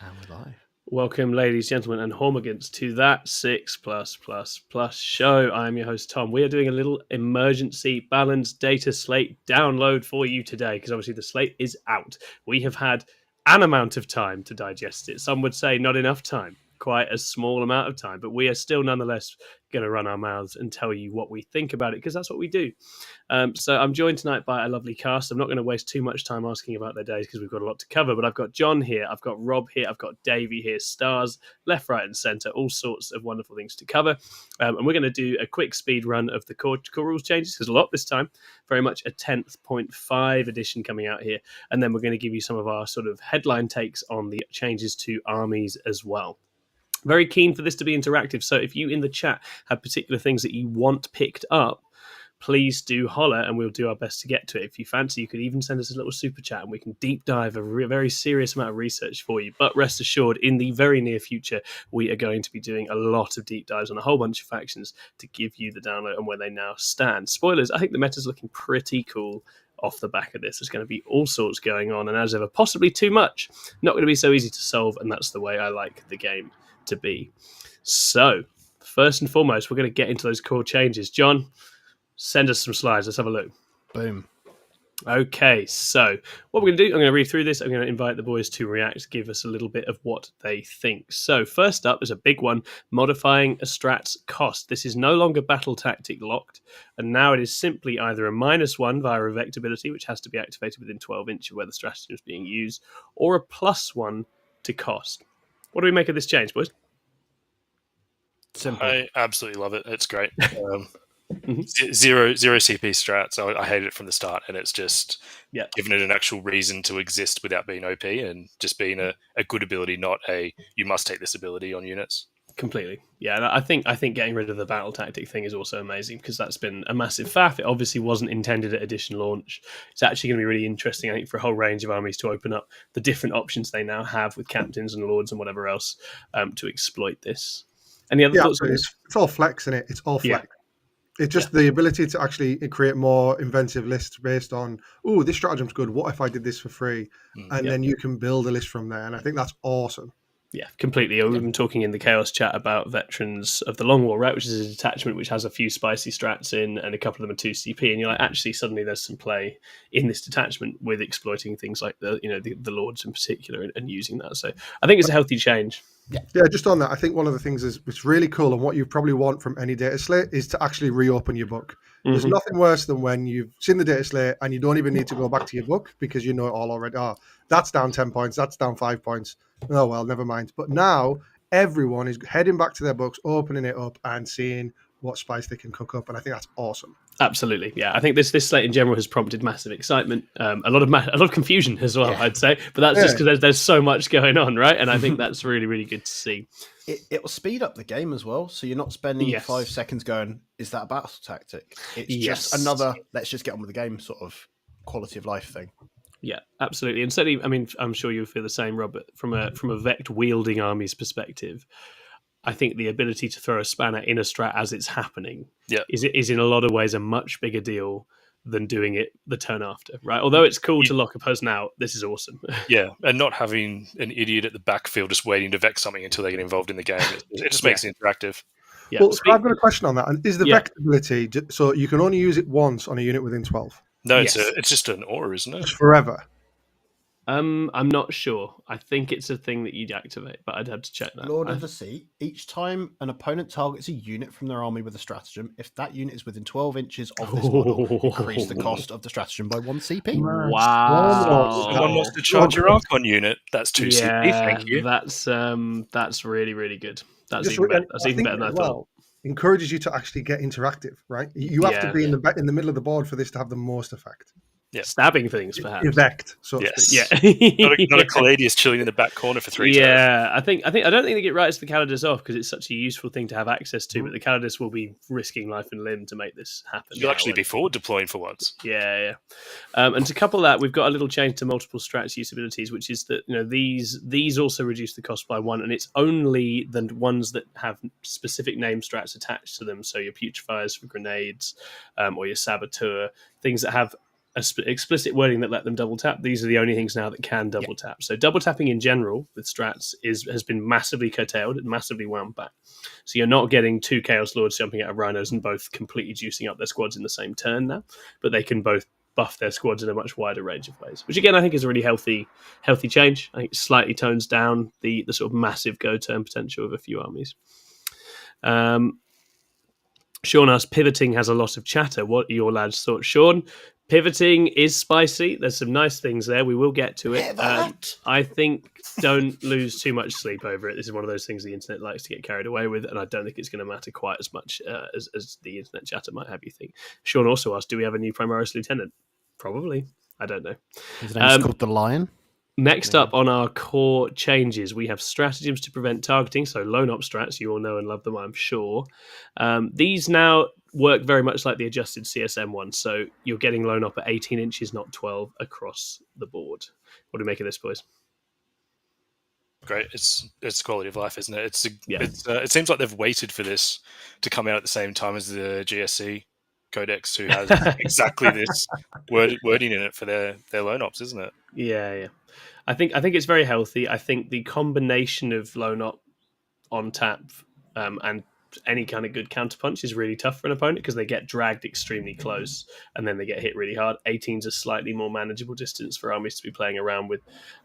And we're live. Welcome, ladies, gentlemen, and Hormigans to that 6+++ show. I am your host, Tom. We are doing a little emergency Balance Dataslate download for you today because obviously the slate is out. We have had an amount of time to digest it. Some would say not enough time, quite a small amount of time, but we are still nonetheless going to run our mouths and tell you what we think about it because that's what we do. So I'm joined tonight by a lovely cast. I'm not going to waste too much time asking about their days because we've got a lot to cover, but I've got John here, I've got Rob here, I've got Davey here, stars, left, right, and centre, all sorts of wonderful things to cover. And we're going to do a quick speed run of the core rules changes because a lot this time, very much a 10.5 edition coming out here. And then we're going to give you some of our sort of headline takes on the changes to armies as well. Very keen for this to be interactive. So if you in the chat have particular things that you want picked up, please do holler and we'll do our best to get to it. If you fancy, you could even send us a little super chat and we can deep dive a very serious amount of research for you. But rest assured, in the very near future, we are going to be doing a lot of deep dives on a whole bunch of factions to give you the download and where they now stand. Spoilers, I think the meta's looking pretty cool off the back of this. There's going to be all sorts going on, and as ever, possibly too much. Not going to be so easy to solve, and that's the way I like the game to be. So, first and foremost, we're going to get into those core changes. John, send us some slides. Let's have a look. Boom. Okay, so what we're going to do, I'm going to read through this. I'm going to invite the boys to react, give us a little bit of what they think. So first up is a big one, modifying a strat's cost. This is no longer battle tactic locked, and now it is simply either a -1 via Revect ability, which has to be activated within 12 inches of where the stratagem is being used, or a +1 to cost. What do we make of this change, boys? Simple. I absolutely love it. It's great. Zero CP strats. I hated it from the start, and it's just given it an actual reason to exist without being OP and just being a good ability, not a you must take this ability on units. Completely. Yeah, and I think getting rid of the battle tactic thing is also amazing because that's been a massive faff. It obviously wasn't intended at edition launch. It's actually going to be really interesting, I think, for a whole range of armies to open up the different options they now have with captains and lords and whatever else to exploit this. Any other thoughts on this? It's all flex, isn't it? It's all flex. Yeah. It's just the ability to actually create more inventive lists based on, this stratagem's good. What if I did this for free? And then you can build a list from there. And I think that's awesome. Yeah, completely. We've been talking in the Chaos chat about Veterans of the Long War, right? Which is a detachment which has a few spicy strats in and a couple of them are 2 CP. And you're like, actually, suddenly there's some play in this detachment with exploiting things like the Lords in particular and using that. So I think it's a healthy change. Yeah, just on that, I think one of the things is it's really cool, and what you probably want from any data slate is to actually reopen your book. There's nothing worse than when you've seen the data slate and you don't even need to go back to your book because you know it all already. Oh, that's down 10 points, that's down 5 points. Oh, well, never mind. But now everyone is heading back to their books, opening it up and seeing what spice they can cook up, and I think that's awesome. Absolutely, yeah. I think this slate in general has prompted massive excitement, a lot of confusion as well, I'd say. But that's just because there's so much going on, right? And I think that's really, really good to see. It will speed up the game as well, so you're not spending 5 seconds going, "Is that a battle tactic?" It's just another "let's just get on with the game" sort of quality of life thing. Yeah, absolutely. And certainly, I mean, I'm sure you'll feel the same, Rob. But from a Vect wielding army's perspective, I think the ability to throw a spanner in a strat as it's happening is in a lot of ways a much bigger deal than doing it the turn after, right? Although it's cool to lock a person out, this is awesome. Yeah, and not having an idiot at the backfield just waiting to Vex something until they get involved in the game. It just makes it interactive. Yeah. Well, I've got a question on that. And is the Vex ability, so you can only use it once on a unit within 12? No, it's just an aura, isn't it? It's forever. I'm not sure. I think it's a thing that you'd activate, but I'd have to check that. Lord of the Sea. Each time an opponent targets a unit from their army with a stratagem, if that unit is within 12 inches of this model, increase the cost of the stratagem by 1 CP. Wow! Someone wants to charge your Archon unit. That's 2 CP. Thank you. That's really, really good. That's even better. That's even better than I thought. Encourages you to actually get interactive, right? You have to be in the middle of the board for this to have the most effect. Yeah. Stabbing things, perhaps. Effect, so to speak. Yeah. not a Caladius chilling in the back corner for 3 turns. Yeah, I don't think they get writes the Calidus off because it's such a useful thing to have access to, but the Calidus will be risking life and limb to make this happen. You'll actually be forward deploying for once. Yeah. And to couple that, we've got a little change to multiple strats usabilities, which is that these also reduce the cost by 1, and it's only the ones that have specific name strats attached to them. So your putrefiers for grenades, or your saboteur, things that have explicit wording that let them double tap. These are the only things now that can double tap. So double tapping in general with strats has been massively curtailed and massively wound back. So you're not getting 2 Chaos Lords jumping out of Rhinos and both completely juicing up their squads in the same turn now, but they can both buff their squads in a much wider range of ways, which again I think is a really healthy change. I think it slightly tones down the sort of massive go turn potential of a few armies. Sean asks, pivoting has a lot of chatter. What are your lads' thoughts? Sean, pivoting is spicy. There's some nice things there. We will get to it. I think don't lose too much sleep over it. This is one of those things the internet likes to get carried away with, and I don't think it's going to matter quite as much as the internet chatter might have you think. Sean also asked, do we have a new Primaris Lieutenant? Probably. I don't know. His name's called the Lion. Next up on our core changes, we have stratagems to prevent targeting. So lone op strats, you all know and love them, I'm sure. These now work very much like the adjusted CSM one. So you're getting lone op at 18 inches, not 12 across the board. What do you make of this, boys? Great. It's quality of life, isn't it? It seems like they've waited for this to come out at the same time as the GSC Codex, who has exactly this wording in it for their lone ops, isn't it? Yeah. I think it's very healthy. I think the combination of lone op on tap and any kind of good counterpunch is really tough for an opponent because they get dragged extremely close and then they get hit really hard. 18's a slightly more manageable distance for armies to be playing around with.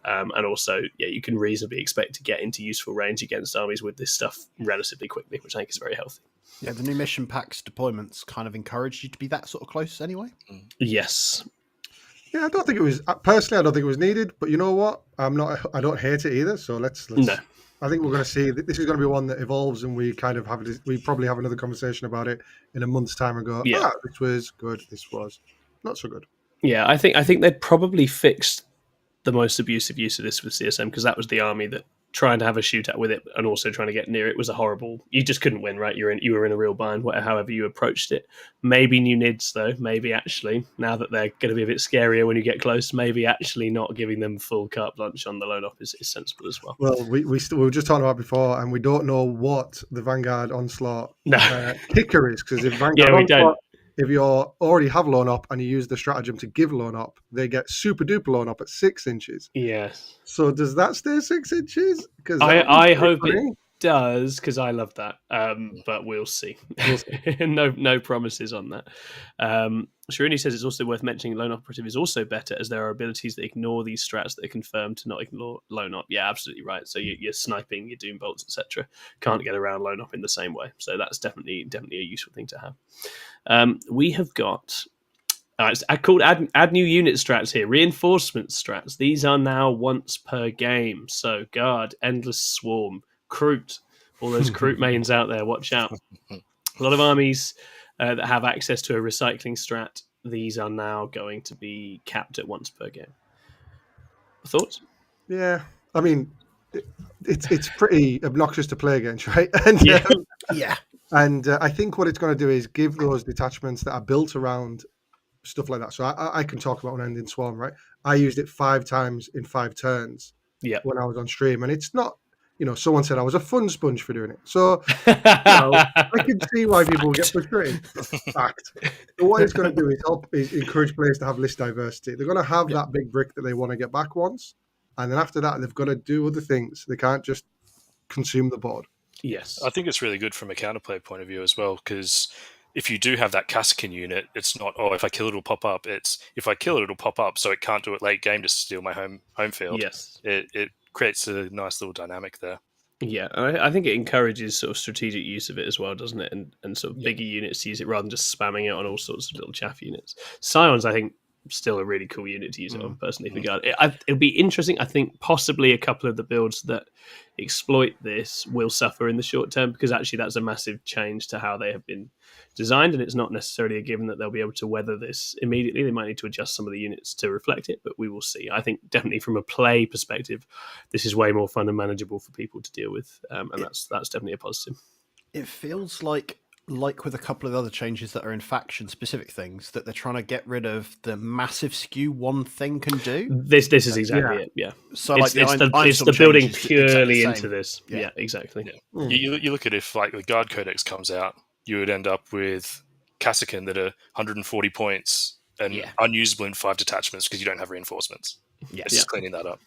And also, you can reasonably expect to get into useful range against armies with this stuff relatively quickly, which I think is very healthy. Yeah, the new mission packs deployments kind of encourage you to be that sort of close anyway. Yes. Yeah, I don't think it was personally. I don't think it was needed, but you know what? I don't hate it either. So let's. No. I think we're going to see that this is going to be one that evolves, and we kind of we probably have another conversation about it in a month's time and go, this was good. This was not so good. Yeah, I think they'd probably fixed the most abusive use of this with CSM because that was the army that trying to have a shootout with it and also trying to get near it was a horrible. You just couldn't win, right? You were in a real bind, however you approached it. Maybe new NIDs though. Maybe actually now that they're going to be a bit scarier when you get close, maybe actually not giving them full carte blanche on the lone op is sensible as well. Well, we were just talking about before, and we don't know what the Vanguard Onslaught kicker is because if Vanguard Onslaught, if you already have lone op and you use the stratagem to give lone op, they get super duper lone op at 6 inches. Yes. So does that stay 6 inches? Because I hope it does because I love that. But we'll see. No promises on that. Sharuni says it's also worth mentioning lone operative is also better as there are abilities that ignore these strats that are confirmed to not ignore lone op. Yeah, absolutely right. So you're sniping, your doom bolts, etc. Can't get around lone op in the same way. So that's definitely a useful thing to have. We have got it's called add new unit strats here. Reinforcement strats. These are now once per game. So guard, endless swarm, Kroot, all those Kroot mains out there. Watch out. A lot of armies that have access to a recycling strat. These are now going to be capped at once per game. Thoughts? Yeah, I mean, it's pretty obnoxious to play against, right? And, And I think what it's going to do is give those detachments that are built around stuff like that. So I can talk about Unending Swarm, right? I used it 5 times in 5 turns when I was on stream. And it's not, someone said I was a fun sponge for doing it. So I can see why people get frustrated. Fact. So what it's going to do is encourage players to have list diversity. They're going to have that big brick that they want to get back once. And then after that, they've got to do other things. They can't just consume the board. Yes. I think it's really good from a counterplay point of view as well, because if you do have that Kasrkin unit, it's not, if I kill it, it'll pop up. It's, if I kill it, it'll pop up, so it can't do it late game to steal my home field. Yes. It creates a nice little dynamic there. Yeah, I think it encourages sort of strategic use of it as well, doesn't it? And sort of bigger units to use it rather than just spamming it on all sorts of little chaff units. Scions, I think, still a really cool unit to use it on, personally, for guard. It'll be interesting. I think possibly a couple of the builds that exploit this will suffer in the short term, because actually that's a massive change to how they have been designed, and it's not necessarily a given that they'll be able to weather this immediately. They might need to adjust some of the units to reflect it, but we will see. I think definitely from a play perspective, this is way more fun and manageable for people to deal with, and that's definitely a positive. It feels like with a couple of other changes that are in faction-specific things, that they're trying to get rid of the massive skew one thing can do. This is exactly it, yeah. So it's the building purely into this. Yeah, exactly. Yeah. You look at if like the Guard Codex comes out, you would end up with Kasrkin that are 140 points and unusable in 5 detachments because you don't have reinforcements. It's just cleaning that up.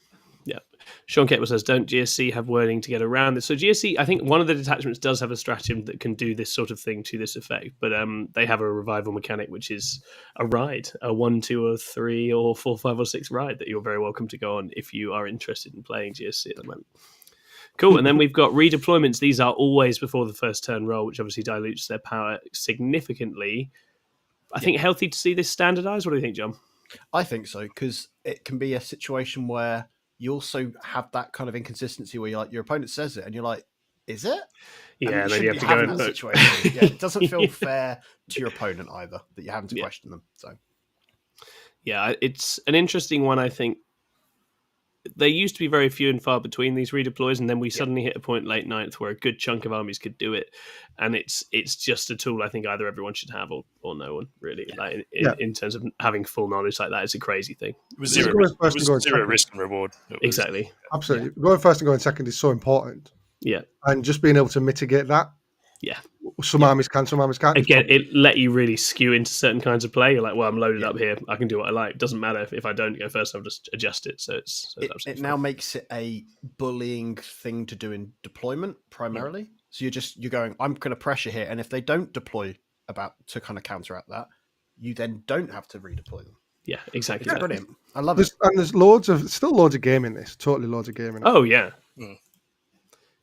Yeah. Sean Kettle says, don't GSC have wording to get around this? So GSC, I think one of the detachments does have a stratagem that can do this sort of thing to this effect, but they have a revival mechanic, which is a ride, a 1, 2, or 3, or 4, 5, or 6 ride that you're very welcome to go on if you are interested in playing GSC at the moment. Cool. And then we've got redeployments. These are always before the first turn roll, which obviously dilutes their power significantly. I think healthy to see this standardized. What do you think, John? I think so, because it can be a situation where you also have that kind of inconsistency where you're like, your opponent says it and you're like, is it? Yeah, and then you have to go in that situation. It doesn't feel fair to your opponent either that you're having to question them. So, yeah, it's an interesting one. I think they used to be very few and far between these redeploys, and then we suddenly hit a point late 9th where a good chunk of armies could do it, and it's just a tool I think either everyone should have or no one really. Like in terms of having full knowledge like that, it's a crazy thing. It was zero risk and reward. Exactly. Absolutely. Going first and going second is so important. Yeah. And just being able to mitigate that. Yeah. Some armies can, some armies can't. Again, it let you really skew into certain kinds of play. You're like, well, I'm loaded up here. I can do what I like. Doesn't matter if I don't go first. I'll just adjust it. So it now makes it a bullying thing to do in deployment primarily. So you're going, I'm going to pressure here, and if they don't deploy to kind of counteract that, you then don't have to redeploy them. Yeah, exactly. It's brilliant. I love it. And there's still loads of game in this. Totally loads of game in it. Oh yeah.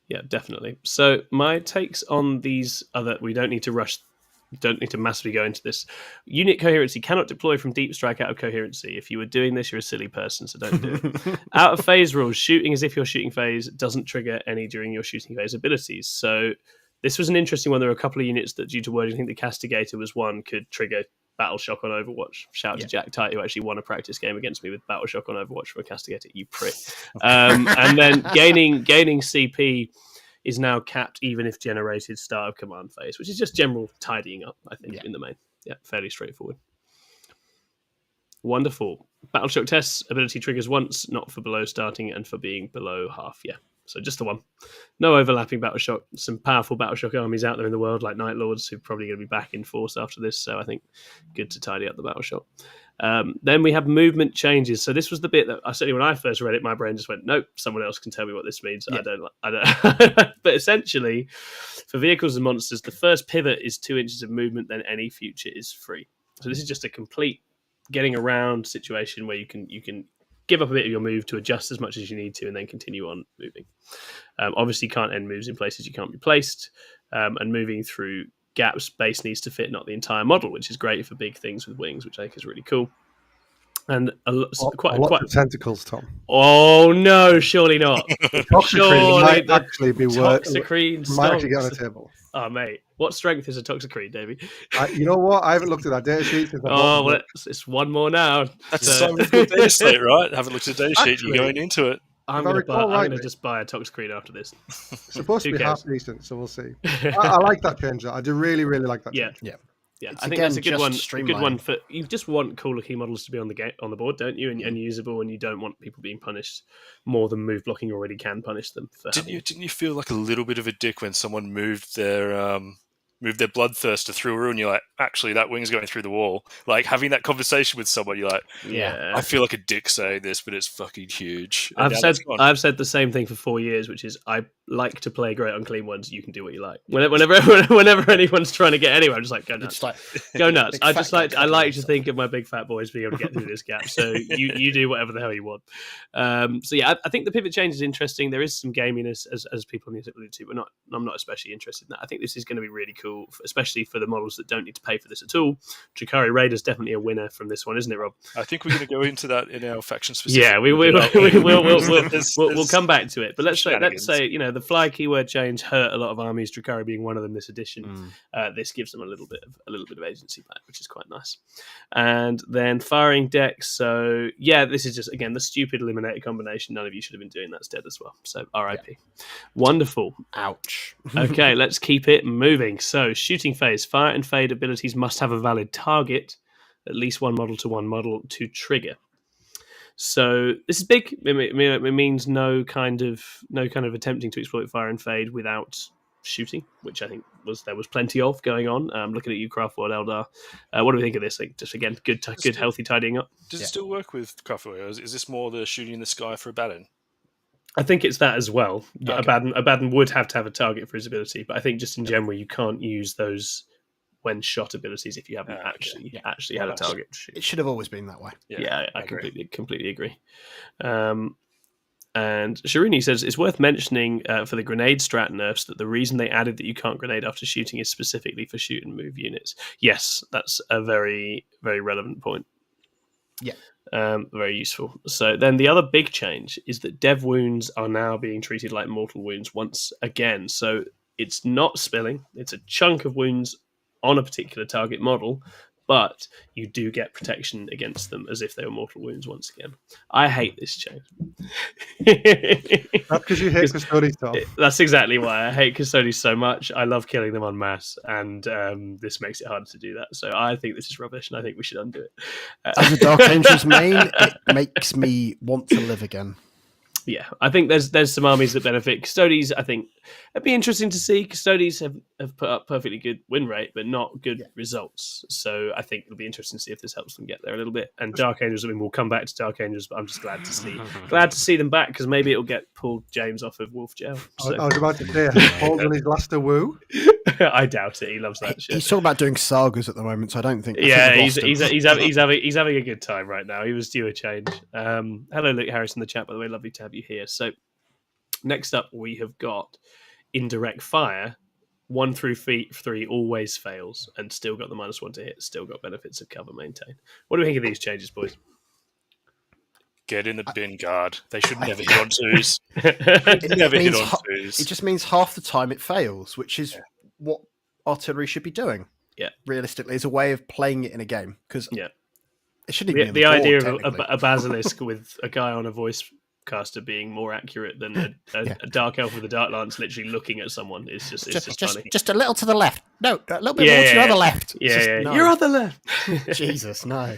Yeah, definitely. So my takes on these are that we don't need to rush, don't need to massively go into this. Unit coherency cannot deploy from deep strike out of coherency. If you were doing this, you're a silly person, so don't do it. Out of phase rules, shooting as if your shooting phase doesn't trigger any during your shooting phase abilities. So this was an interesting one. There were a couple of units that, due to wording, I think the Castigator was one, could trigger Battle Shock on Overwatch. Shout out to Jack Tite, who actually won a practice game against me with Battle Shock on Overwatch for a Castigator, you prick. And then gaining CP is now capped even if generated start of command phase, which is just general tidying up, I think, in the main. Yeah, fairly straightforward. Wonderful. Battle Shock tests, ability triggers once, not for below starting and for being below half. Yeah, so just the one. No overlapping Battle Shock. Some powerful Battle Shock armies out there in the world, like Night Lords, who are probably going to be back in force after this, so I think good to tidy up the Battle Shock. Then we have movement changes. So this was the bit that certainly when I first read it, my brain just went, nope, someone else can tell me what this means. I don't. But essentially, for vehicles and monsters, the first pivot is 2 inches of movement, then any future is free. So this is just a complete getting around situation where you can give up a bit of your move to adjust as much as you need to and then continue on moving. Obviously, you can't end moves in places you can't be placed, and moving through gaps base needs to fit, not the entire model, which is great for big things with wings, which I think is really cool. And quite of tentacles, Tom. Oh no, surely not. Toxicrene might actually be worth. Toxicrene might actually get on the table. Oh mate, what strength is a Toxicrene, Davey? You know what? I haven't looked at that data sheet. Well, it's one more now. That's a sign of the data sheet, right? Haven't looked at the data sheet. You're going into it. I'm going to just buy a Toxicrene after this. It's supposed to be half decent, so we'll see. I like that change. I do really, really like that change. Yeah, I think that's a good one. A good one for you. Just want cool looking models to be on the board, don't you? And usable, and you don't want people being punished more than move blocking already can punish them. Didn't you feel like a little bit of a dick when someone moved their Bloodthirster through a room? You're like, actually, that wing's going through the wall. Like having that conversation with someone, you're like, I feel like a dick saying this, but it's fucking huge. I've said the same thing for 4 years, which is I like to play great on clean ones. You can do what you like. Whenever anyone's trying to get anywhere, I'm just like, go nuts. Go nuts. I like to think of my big fat boys being able to get through this gap. So you do whatever the hell you want. So yeah, I think the pivot change is interesting. There is some gaminess as people need to allude to, but I'm not especially interested in that. I think this is going to be really cool, especially for the models that don't need to pay for this at all. Drakari Raider's definitely a winner from this one, isn't it, Rob? I think we're going to go into that in our faction specific. Yeah, we'll come back to it. But let's say the fly keyword change hurt a lot of armies. Drakari being one of them this edition. This gives them a little bit of agency back, which is quite nice. And then firing decks. So yeah, this is just again the stupid eliminator combination. None of you should have been doing. That's dead as well. So RIP. Yeah. Wonderful. Ouch. Okay, let's keep it moving. So shooting phase, fire and fade abilities must have a valid target, at least one model to one model to trigger. So this is big. It means no kind of attempting to exploit fire and fade without shooting, which I think there was plenty of going on. Looking at you, Craftworld Eldar, what do we think of this? Like, just again, good, healthy tidying up. Does it still work with Craftworld? Is this more the shooting in the sky for Abaddon? I think it's that as well. But Okay. Abaddon would have to have a target for his ability, but I think just in general you can't use those when shot abilities if you haven't actually had a target to shoot. It should have always been that way. Yeah, I completely agree. And Shirini says it's worth mentioning for the grenade strat nerfs that the reason they added that you can't grenade after shooting is specifically for shoot and move units. Yes, that's a very, very relevant point. Yeah. Very useful. So then the other big change is that dev wounds are now being treated like mortal wounds once again. So it's not spilling. It's a chunk of wounds on a particular target model, but you do get protection against them as if they were mortal wounds once again. I hate this change. That's because you hate Custodies, Tom. That's exactly why. I hate Custodies so much. I love killing them en masse, and this makes it harder to do that. So I think this is rubbish, and I think we should undo it. As a Dark Angels main, it makes me want to live again. Yeah, I think there's some armies that benefit. Custodies, I think it'd be interesting to see. Custodies have put up perfectly good win rate, but not good results. So I think it'll be interesting to see if this helps them get there a little bit. And Dark Angels, I mean, we'll come back to Dark Angels, but I'm just glad to see them back because maybe it'll get Paul James off of Wolf Jail. So. I was about to say, has Paul done his last woo? I doubt it. He loves that shit. He's talking about doing sagas at the moment, so I don't think. He's having a good time right now. He was due a change. Hello, Luke Harris in the chat, by the way. Lovely to have you here. So next up, we have got indirect fire. 1 through 3 always fails, and still got the -1 to hit. Still got benefits of cover maintain. What do we think of these changes, boys? Get in the bin, guard. They should never hit on 2s. It just means half the time it fails, which is what artillery should be doing. Yeah, realistically, is a way of playing it in a game because it shouldn't even be the idea of a basilisk with a guy on a voice caster being more accurate than a dark elf with a dark lance literally looking at someone is just funny. Just a little to the left. No, a little bit more to your other left. No. Your other left. Jesus, no.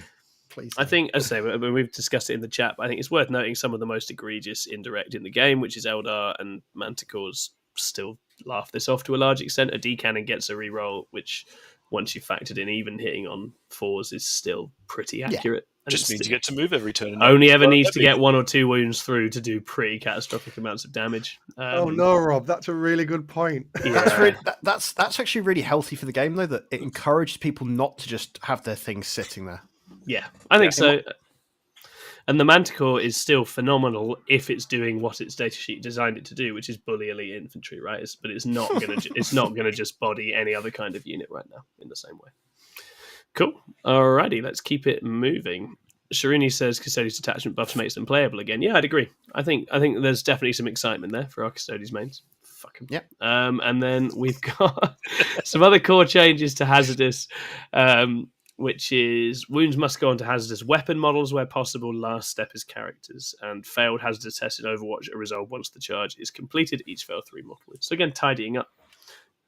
Please. I think, as I say, we've discussed it in the chat, but I think it's worth noting some of the most egregious indirect in the game, which is Eldar and Manticores still laugh this off to a large extent. A D-cannon gets a reroll, which once you've factored in even hitting on 4s is still pretty accurate. And just means you get to move every turn. Only ever needs to get 1 or 2 wounds through to do pretty catastrophic amounts of damage. Oh no, Rob, that's a really good point. Yeah. That's actually really healthy for the game, though, that it encourages people not to just have their things sitting there. Yeah, I think so. And the Manticore is still phenomenal if it's doing what its datasheet designed it to do, which is bully elite infantry, right? But it's not gonna just body any other kind of unit right now in the same way. Cool. Alrighty, let's keep it moving. Shirini says Custodies detachment buffs makes them playable again. Yeah, I'd agree. I think there's definitely some excitement there for our Custodies mains. Fuck 'em. Yep. And then we've got some other core changes to Hazardous. Which is wounds must go onto hazardous weapon models where possible. Last step is characters, and failed hazardous tests in Overwatch are resolved once the charge is completed. Each fail 3 mortal. So again, tidying up.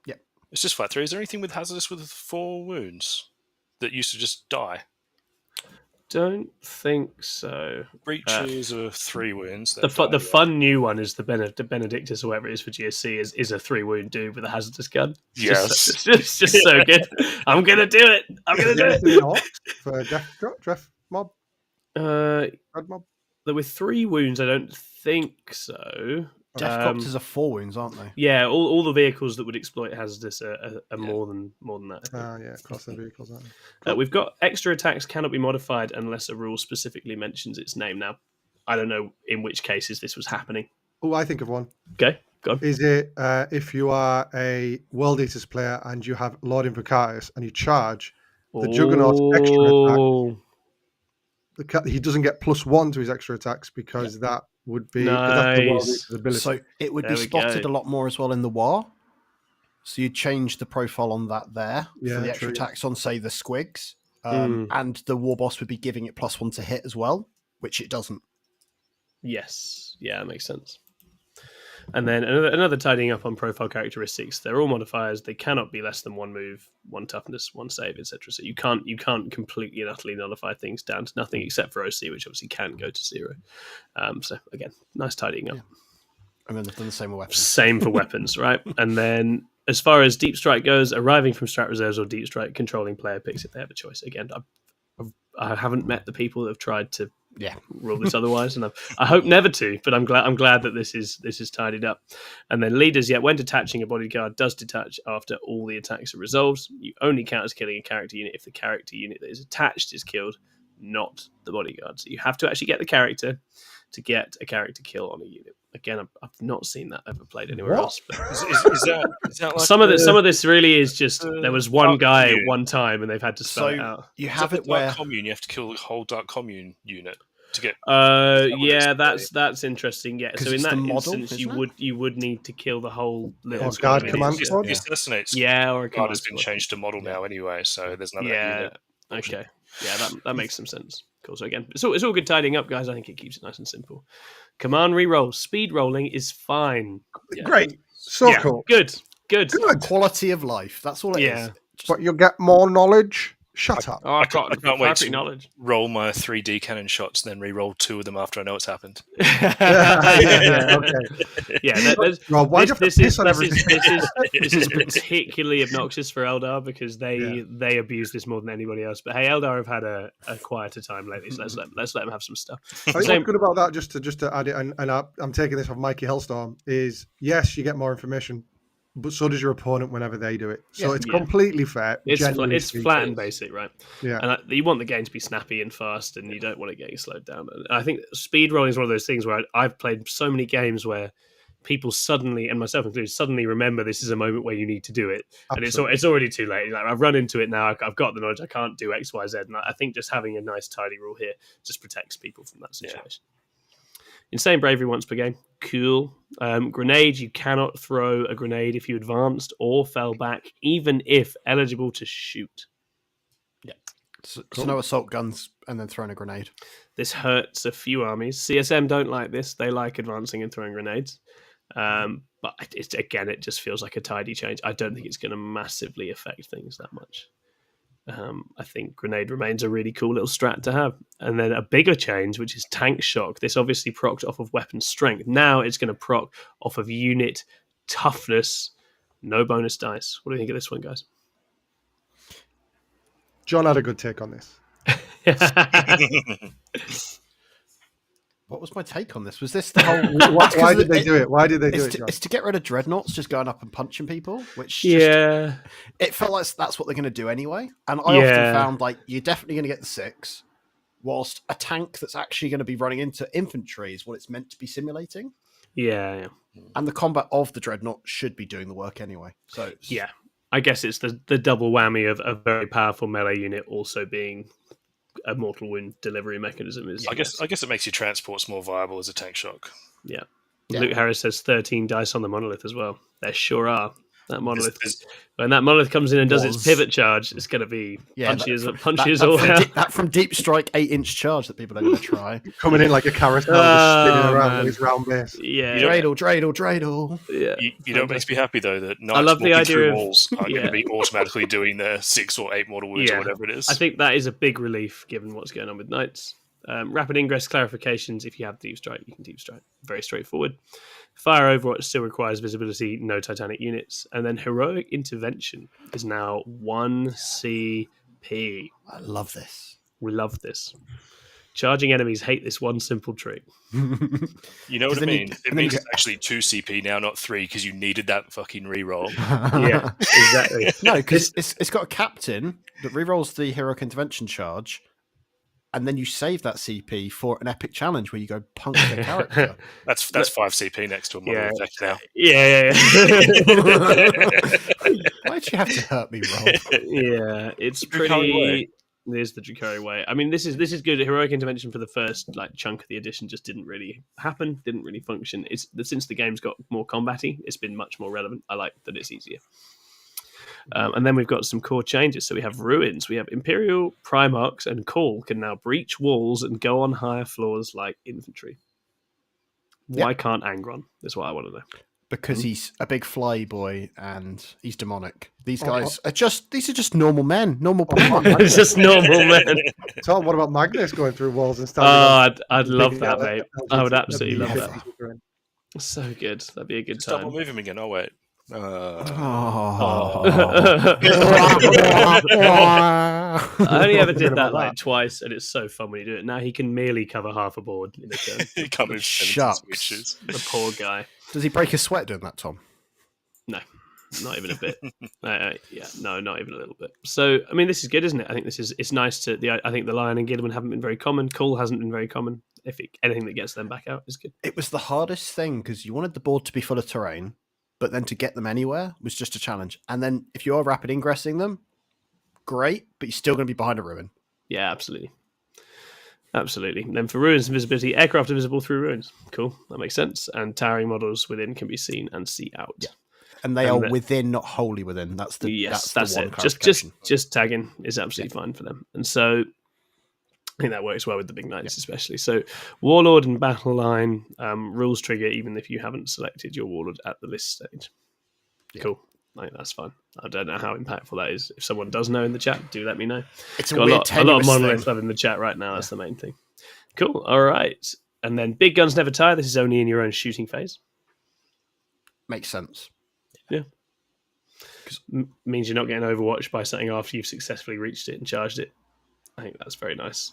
Yeah, it's just flat 3. Is there anything with hazardous with 4 wounds that used to just die? Don't think so. Breaches are 3 wounds. The fun new one is the Benedictus or whatever it is for GSC is a 3 wound dude with a hazardous gun. It's just so good. I'm gonna do it. For Death Mob. Red Mob. There were 3 wounds. I don't think so. Deathcopters are 4 wounds, aren't they? Yeah, all the vehicles that would exploit hazardous are more than that. Yeah, across the vehicles, aren't they? Cool. We've got extra attacks cannot be modified unless a rule specifically mentions its name. Now, I don't know in which cases this was happening. Oh, I think of one. Okay, go on. Is it if you are a World Eaters player and you have Lord Invocatus and you charge the Juggernaut's extra attack, he doesn't get +1 to his extra attacks because that would be nice. So it would be spotted a lot more as well in the war. So you change the profile on that there for the extra attacks on, say, the squigs, and the war boss would be giving it +1 to hit as well, which it doesn't. Yes, yeah, that makes sense. And then another tidying up on profile characteristics. They're all modifiers. They cannot be less than 1 move, 1 toughness, 1 save, etc. So you can't completely and utterly nullify things down to nothing except for OC, which obviously can go to 0. So again, nice tidying up. And then they've done the same with weapons. Same for weapons, right? And then as far as Deep Strike goes, arriving from strat reserves or Deep Strike, controlling player picks if they have a choice. Again, I haven't met the people that have tried to rule this otherwise, and I hope never to. But I'm glad that this is tidied up. And then leaders, when detaching, a bodyguard does detach after all the attacks are resolved. You only count as killing a character unit if the character unit that is attached is killed, not the bodyguard. So you have to actually get the character to get a character kill on a unit. Again, I've not seen that ever played anywhere else. But Is that like some of this really is just there was one guy at one time, and they've had to spell it out. You have it where where Dark Commune, you have to kill the whole Dark Commune unit to get. That's interesting. Yeah, so in that instance, you would need to kill the whole little guard command squad. Assassinates. Or a guard has been changed to model now anyway, so there's another unit. Okay. Yeah, that makes some sense. Cool. So again, it's all good tidying up, guys. I think it keeps it nice and simple. Command reroll, speed rolling is fine. Yeah. Great. Cool. Good. quality of life. That's all it is. But you'll get more knowledge. Shut up. I can't wait to knowledge. roll my 3D cannon shots and then re-roll 2 of them after I know what's happened. Okay. Yeah. Rob, why do you have to piss on everything? This is particularly obnoxious for Eldar because they abuse this more than anybody else. But hey, Eldar have had a quieter time lately, so let's let them have some stuff. I think what's good about that, just to add it, and I'm taking this off Mikey Hellstorm, is yes, you get more information, but so does your opponent whenever they do it. So it's completely fair. It's flat and basic, right? Yeah. And you want the game to be snappy and fast, and you don't want it getting slowed down. And I think speed rolling is one of those things where I've played so many games where people suddenly, and myself included, suddenly remember this is a moment where you need to do it. Absolutely. And it's already too late. Like, I've run into it now. I've got the knowledge. I can't do X, Y, Z. And I think just having a nice, tidy rule here just protects people from that situation. Insane bravery once per game. Cool. Grenade, you cannot throw a grenade if you advanced or fell back, even if eligible to shoot. Yeah. So no assault guns and then throwing a grenade. This hurts a few armies. CSM don't like this. They like advancing and throwing grenades. But it just feels like a tidy change. I don't think it's going to massively affect things that much. I think grenade remains a really cool little strat to have. And then a bigger change, which is tank shock. This obviously procced off of weapon strength. Now it's going to proc off of unit toughness. No bonus dice. What do you think of this one, guys? John had a good take on this. What was my take on this? Was this the whole? Why did they do it? Why did they do it? It's to get rid of dreadnoughts just going up and punching people, which it felt like that's what they're going to do anyway. And I often found like you're definitely going to get the 6, whilst a tank that's actually going to be running into infantry is what it's meant to be simulating. Yeah. And the combat of the dreadnought should be doing the work anyway. So I guess it's the double whammy of a very powerful melee unit also being a mortal wound delivery mechanism. I guess it makes your transports more viable as a tank shock. Yeah. Luke Harris says 13 dice on the monolith as well. There sure are. That monolith. When that monolith comes in and does its pivot charge, it's going to be punchy as all hell. That from Deep Strike 8-inch charge that people don't even try. Coming in like a carousel, just spinning around with his round base. Yeah. Dreidel. Yeah. You know what makes me happy, though? That knights I love the idea of walls are going to be automatically doing their 6 or 8 mortal wounds or whatever it is. I think that is a big relief given what's going on with knights. Rapid ingress clarifications. If you have Deep Strike, you can Deep Strike. Very straightforward. Fire Overwatch still requires visibility, no Titanic units. And then Heroic Intervention is now 1 CP. I love this. We love this. Charging enemies hate this one simple trick. You know what I mean? It means it's actually 2 CP now, not 3, because you needed that fucking reroll. Yeah, exactly. No, because it's got a captain that rerolls the Heroic Intervention charge, and then you save that CP for an epic challenge where you go punk their character. That's 5 CP next to a model effect now. Yeah. Why'd you have to hurt me, Rob? Yeah, it's pretty. It is the Drukhari way. I mean, this is good. Heroic Intervention for the first chunk of the edition just didn't really happen, didn't really function. Since the game's got more combat-y, it's been much more relevant. I like that it's easier. And then we've got some core changes. So we have Ruins, we have Imperial, Primarchs, and Call can now breach walls and go on higher floors like infantry. Why can't Angron? Is what I want to know. Because he's a big fly boy and he's demonic. These guys are just normal men, normal people. It's just normal men. Tom, what about Magnus going through walls and standing? I'd love that, mate. I would absolutely love that. So good. That'd be a good Stop time. moving again. Oh wait. Oh. I only ever did that like twice, and it's so fun when you do it. Now he can merely cover half a board in a turn. He can't move 17 Shucks. switches. The poor guy. Does he break his sweat doing that, Tom? No, not even a bit. No, not even a little bit. So, I mean, this is good, isn't it? I think it's nice to. I think the Lion and Gilliman haven't been very common. Cool hasn't been very common. Anything that gets them back out is good. It was the hardest thing because you wanted the board to be full of terrain, but then to get them anywhere was just a challenge. And then if you are rapid ingressing them, great, but you're still going to be behind a ruin. Yeah, absolutely. Absolutely. And then for ruins and visibility, aircraft are visible through ruins. Cool, that makes sense. And towering models within can be seen and see out. Yeah. And they are within, not wholly within. That's the that's it. Clarification. Just tagging is absolutely fine for them. And so I think that works well with the big knights, especially. So Warlord and Battle Line rules trigger even if you haven't selected your Warlord at the list stage. Yeah. Cool. Like, that's fine. I don't know how impactful that is. If someone does know in the chat, do let me know. It's got a lot of monolith love in the chat right now. That's the main thing. Cool. All right. And then big guns never tire. This is only in your own shooting phase. Makes sense. Yeah. Means you're not getting overwatched by something after you've successfully reached it and charged it. I think that's very nice.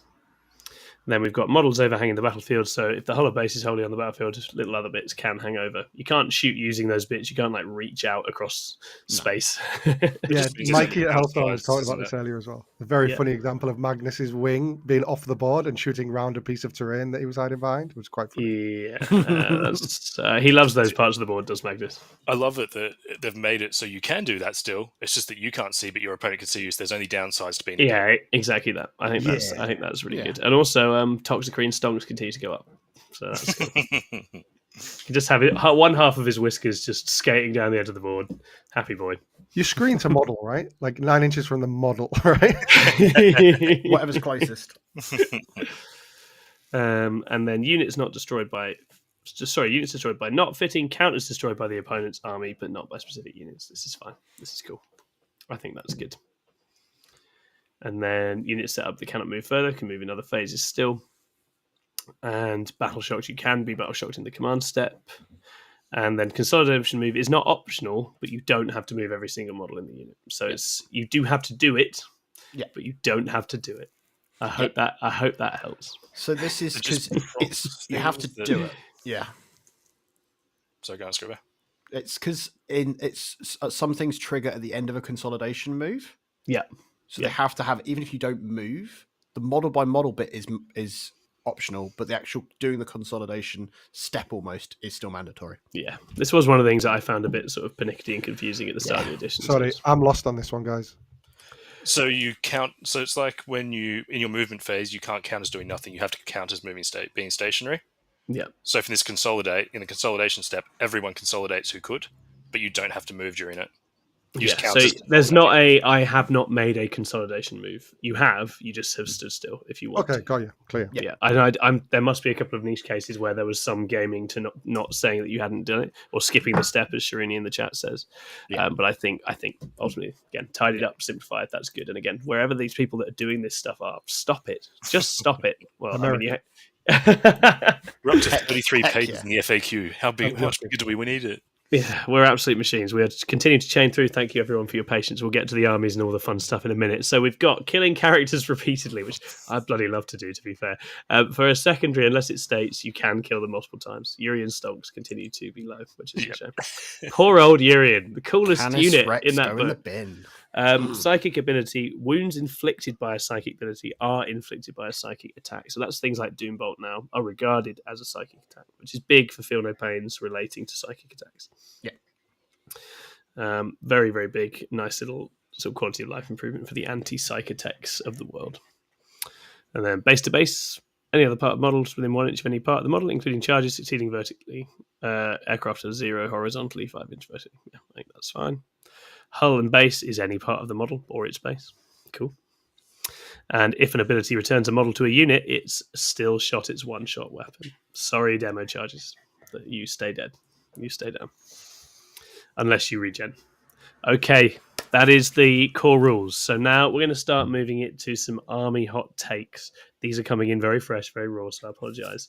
And then we've got models overhanging the battlefield. So if the hull of base is wholly on the battlefield, little other bits can hang over. You can't shoot using those bits. You can't like reach out across space. Yeah, Mikey at Hellstorm was talking about this earlier as well. A very funny example of Magnus's wing being off the board and shooting round a piece of terrain that he was hiding behind. It was quite funny. Yeah, he loves those parts of the board, does Magnus? I love it that they've made it so you can do that still. It's just that you can't see, but your opponent can see you. So there's only downsides to being. Exactly that. I think that's really good. And also, toxic green stonks continue to go up, so that's good. You can just have one half of his whiskers just skating down the edge of the board. Happy boy. You screen to model, right? Like 9 inches from the model, right? Whatever's closest. And then units destroyed by not fitting, counters destroyed by the opponent's army, but not by specific units. This is fine. This is cool. I think that's good. And then units set up that cannot move further can move in other phases still. And battle shocked, you can be battle shocked in the command step. And then consolidation move is not optional, but you don't have to move every single model in the unit. So you do have to do it, but you don't have to do it. I hope that helps. So this is because you have to do it. Yeah. So go on, Scrivo. It's because some things trigger at the end of a consolidation move. Yeah. So they have to have, even if you don't move, the model by model bit is optional, but the actual doing the consolidation step almost is still mandatory. Yeah. This was one of the things that I found a bit sort of pernickety and confusing at the start of the edition. Sorry, I'm lost on this one, guys. So you count. So it's like when you in your movement phase, you can't count as doing nothing. You have to count as being stationary. Yeah. So for this in the consolidation step, everyone consolidates who could, but you don't have to move during it. So there's not I have not made a consolidation move. You just have stood still if you want. Okay, got you. Clear. Yeah. There must be a couple of niche cases where there was some gaming to not saying that you hadn't done it or skipping the step, as Shirini in the chat says. Yeah. But I think ultimately, again, tidied up, simplified. That's good. And again, wherever these people that are doing this stuff are, stop it. Just stop it. Well, We're up to 33 pages in the FAQ. How much bigger do we need it? Yeah, we're absolute machines. We are continuing to chain through. Thank you, everyone, for your patience. We'll get to the armies and all the fun stuff in a minute. So we've got killing characters repeatedly, which I bloody love to do, to be fair. For a secondary, unless it states you can kill them multiple times. Urian stonks continue to be low, which is a shame. Poor old Urian, the coolest unit in that book. In the bin. Psychic ability, wounds inflicted by a psychic ability are inflicted by a psychic attack. So that's things like Doombolt now are regarded as a psychic attack, which is big for Feel No Pains relating to psychic attacks. Yeah. Very, very big. Nice little sort of quality of life improvement for the anti-psych attacks of the world. And then base to base, any other part of models within 1 inch of any part of the model, including charges succeeding vertically. Aircraft are 0 horizontally, 5 inch vertically. Yeah, I think that's fine. Hull and base is any part of the model or its base. Cool. And if an ability returns a model to a unit, it's still shot its one-shot weapon. Sorry, demo charges. You stay dead. You stay down. Unless you regen. Okay. That is the core rules. So now we're going to start moving it to some army hot takes. These are coming in very fresh, very raw, so I apologise.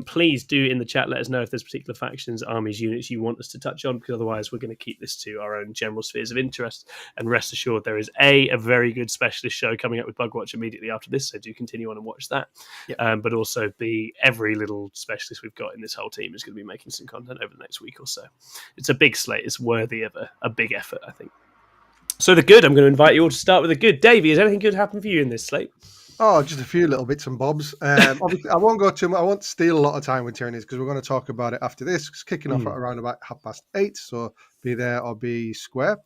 Please do in the chat let us know if there's particular factions, armies, units you want us to touch on, because otherwise we're going to keep this to our own general spheres of interest. And rest assured, there is a very good specialist show coming up with Bugwatch immediately after this, so do continue on and watch that. Yep. But also every little specialist we've got in this whole team is going to be making some content over the next week or so. It's a big slate. It's worthy of a big effort, I think. So the good, I'm going to invite you all to start with the good. Davey, has anything good happened for you in this slate? Oh, just a few little bits and bobs. Obviously, I won't go too much. I won't steal a lot of time with tyrannies because we're going to talk about it after this. It's kicking off at around about 8:30, so be there or be square.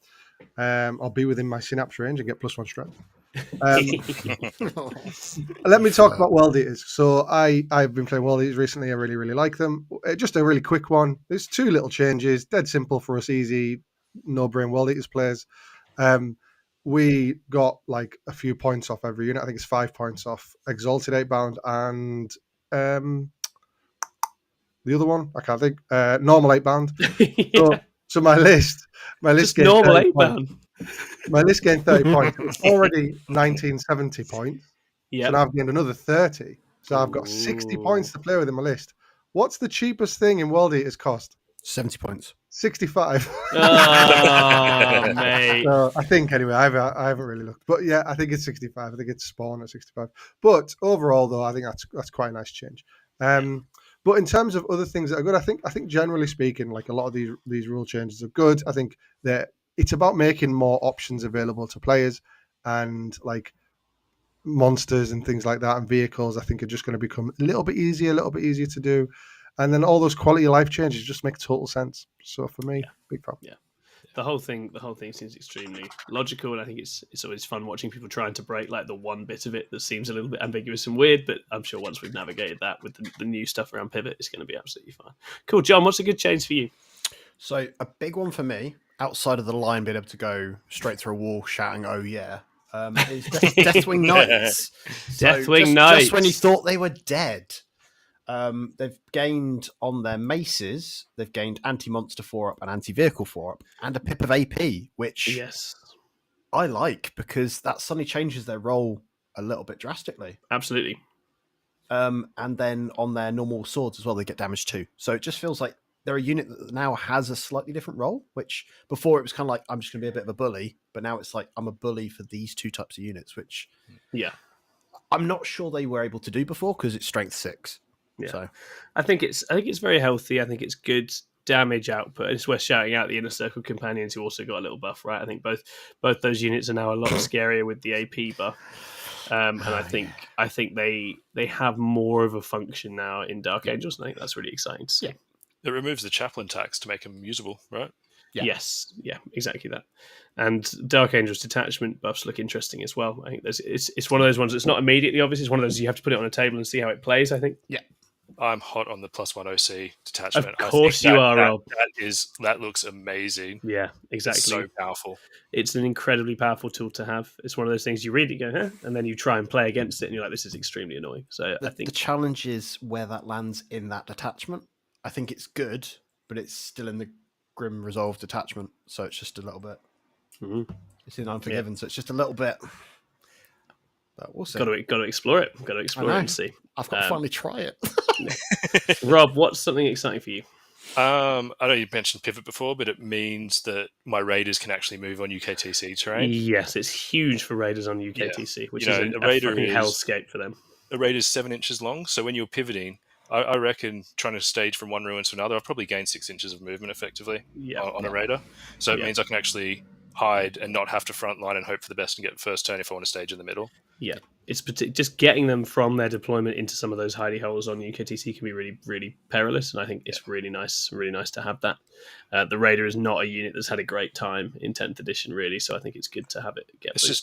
I'll be within my synapse range and get +1 strength. Let me talk about World Eaters. So I've been playing World Eaters recently. I really, really like them. Just a really quick one. There's 2 little changes. Dead simple for us, easy, no-brain World Eaters players. We got like a few points off every unit. I think it's 5 points off Exalted 8-bound and the other one I can't think. Normal 8-bound. So my list just normal 8-bound. My list gained 30 points. It was already 1970 points. Yeah. So now I've gained another 30. So I've got 60 points to play with in my list. What's the cheapest thing in World Eaters cost? 70 points. 65. Oh, mate. So I think anyway, I haven't really looked, but yeah, I think it's 65. I think it's Spawn at 65. But overall, though, I think that's quite a nice change. But in terms of other things that are good, I think generally speaking, like a lot of these rule changes are good. I think that it's about making more options available to players, and like monsters and things like that, and vehicles. I think are just going to become a little bit easier to do. And then all those quality of life changes just make total sense. So for me, big fan. Yeah, the whole thing seems extremely logical, and I think it's always fun watching people trying to break like the one bit of it that seems a little bit ambiguous and weird. But I'm sure once we've navigated that with the new stuff around pivot, it's going to be absolutely fine. Cool, John. What's a good change for you? So a big one for me, outside of the line being able to go straight through a wall shouting "Oh yeah," is Deathwing Knights. Deathwing Knights. Just when you thought they were dead. They've gained on their maces, they've gained anti-monster 4-up and anti-vehicle 4-up and a pip of AP, which I like because that suddenly changes their role a little bit drastically. Absolutely. And then on their normal swords as well, they get damage too. So it just feels like they're a unit that now has a slightly different role, which before it was kind of like, I'm just going to be a bit of a bully, but now it's like, I'm a bully for these 2 types of units, which I'm not sure they were able to do before because it's strength 6. Yeah, so I think it's very healthy. I think it's good damage output. It's worth shouting out the Inner Circle companions who also got a little buff, right? I think both those units are now a lot scarier with the AP buff, and I think they have more of a function now in Dark Angels, and I think that's really exciting to see. Yeah. It removes the chaplain tax to make them usable, right? Yeah. Yes, yeah, exactly that. And Dark Angels detachment buffs look interesting as well. I think it's one of those ones that's not immediately obvious. It's one of those you have to put it on a table and see how it plays, I think. Yeah. I'm hot on the +1 OC detachment. Of course you are, Rob. That looks amazing. Yeah, exactly. It's so powerful. It's an incredibly powerful tool to have. It's one of those things you read it, go, huh? And then you try and play against it, and you're like, this is extremely annoying. So I think the challenge is where that lands in that detachment. I think it's good, but it's still in the Grim Resolve detachment, so it's just a little bit. Mm-hmm. It's in Unforgiven, so it's just a little bit. But we'll see. Got to explore it. Got to explore it and see. I've got to finally try it. Rob, what's something exciting for you? I know you mentioned pivot before, but it means that my raiders can actually move on UKTC terrain. Yes, it's huge for raiders on UKTC, which is a fucking hellscape for them. A raider's 7 inches long, so when you're pivoting, I reckon trying to stage from one ruin to another, I've probably gained 6 inches of movement effectively on a raider. So it means I can actually hide and not have to front line and hope for the best and get the first turn if I want to stage in the middle. Yeah, it's just getting them from their deployment into some of those hidey holes on UKTC can be really, really perilous, and I think it's really nice to have that. The Raider is not a unit that's had a great time in 10th edition, really, so I think it's good to have it get. It's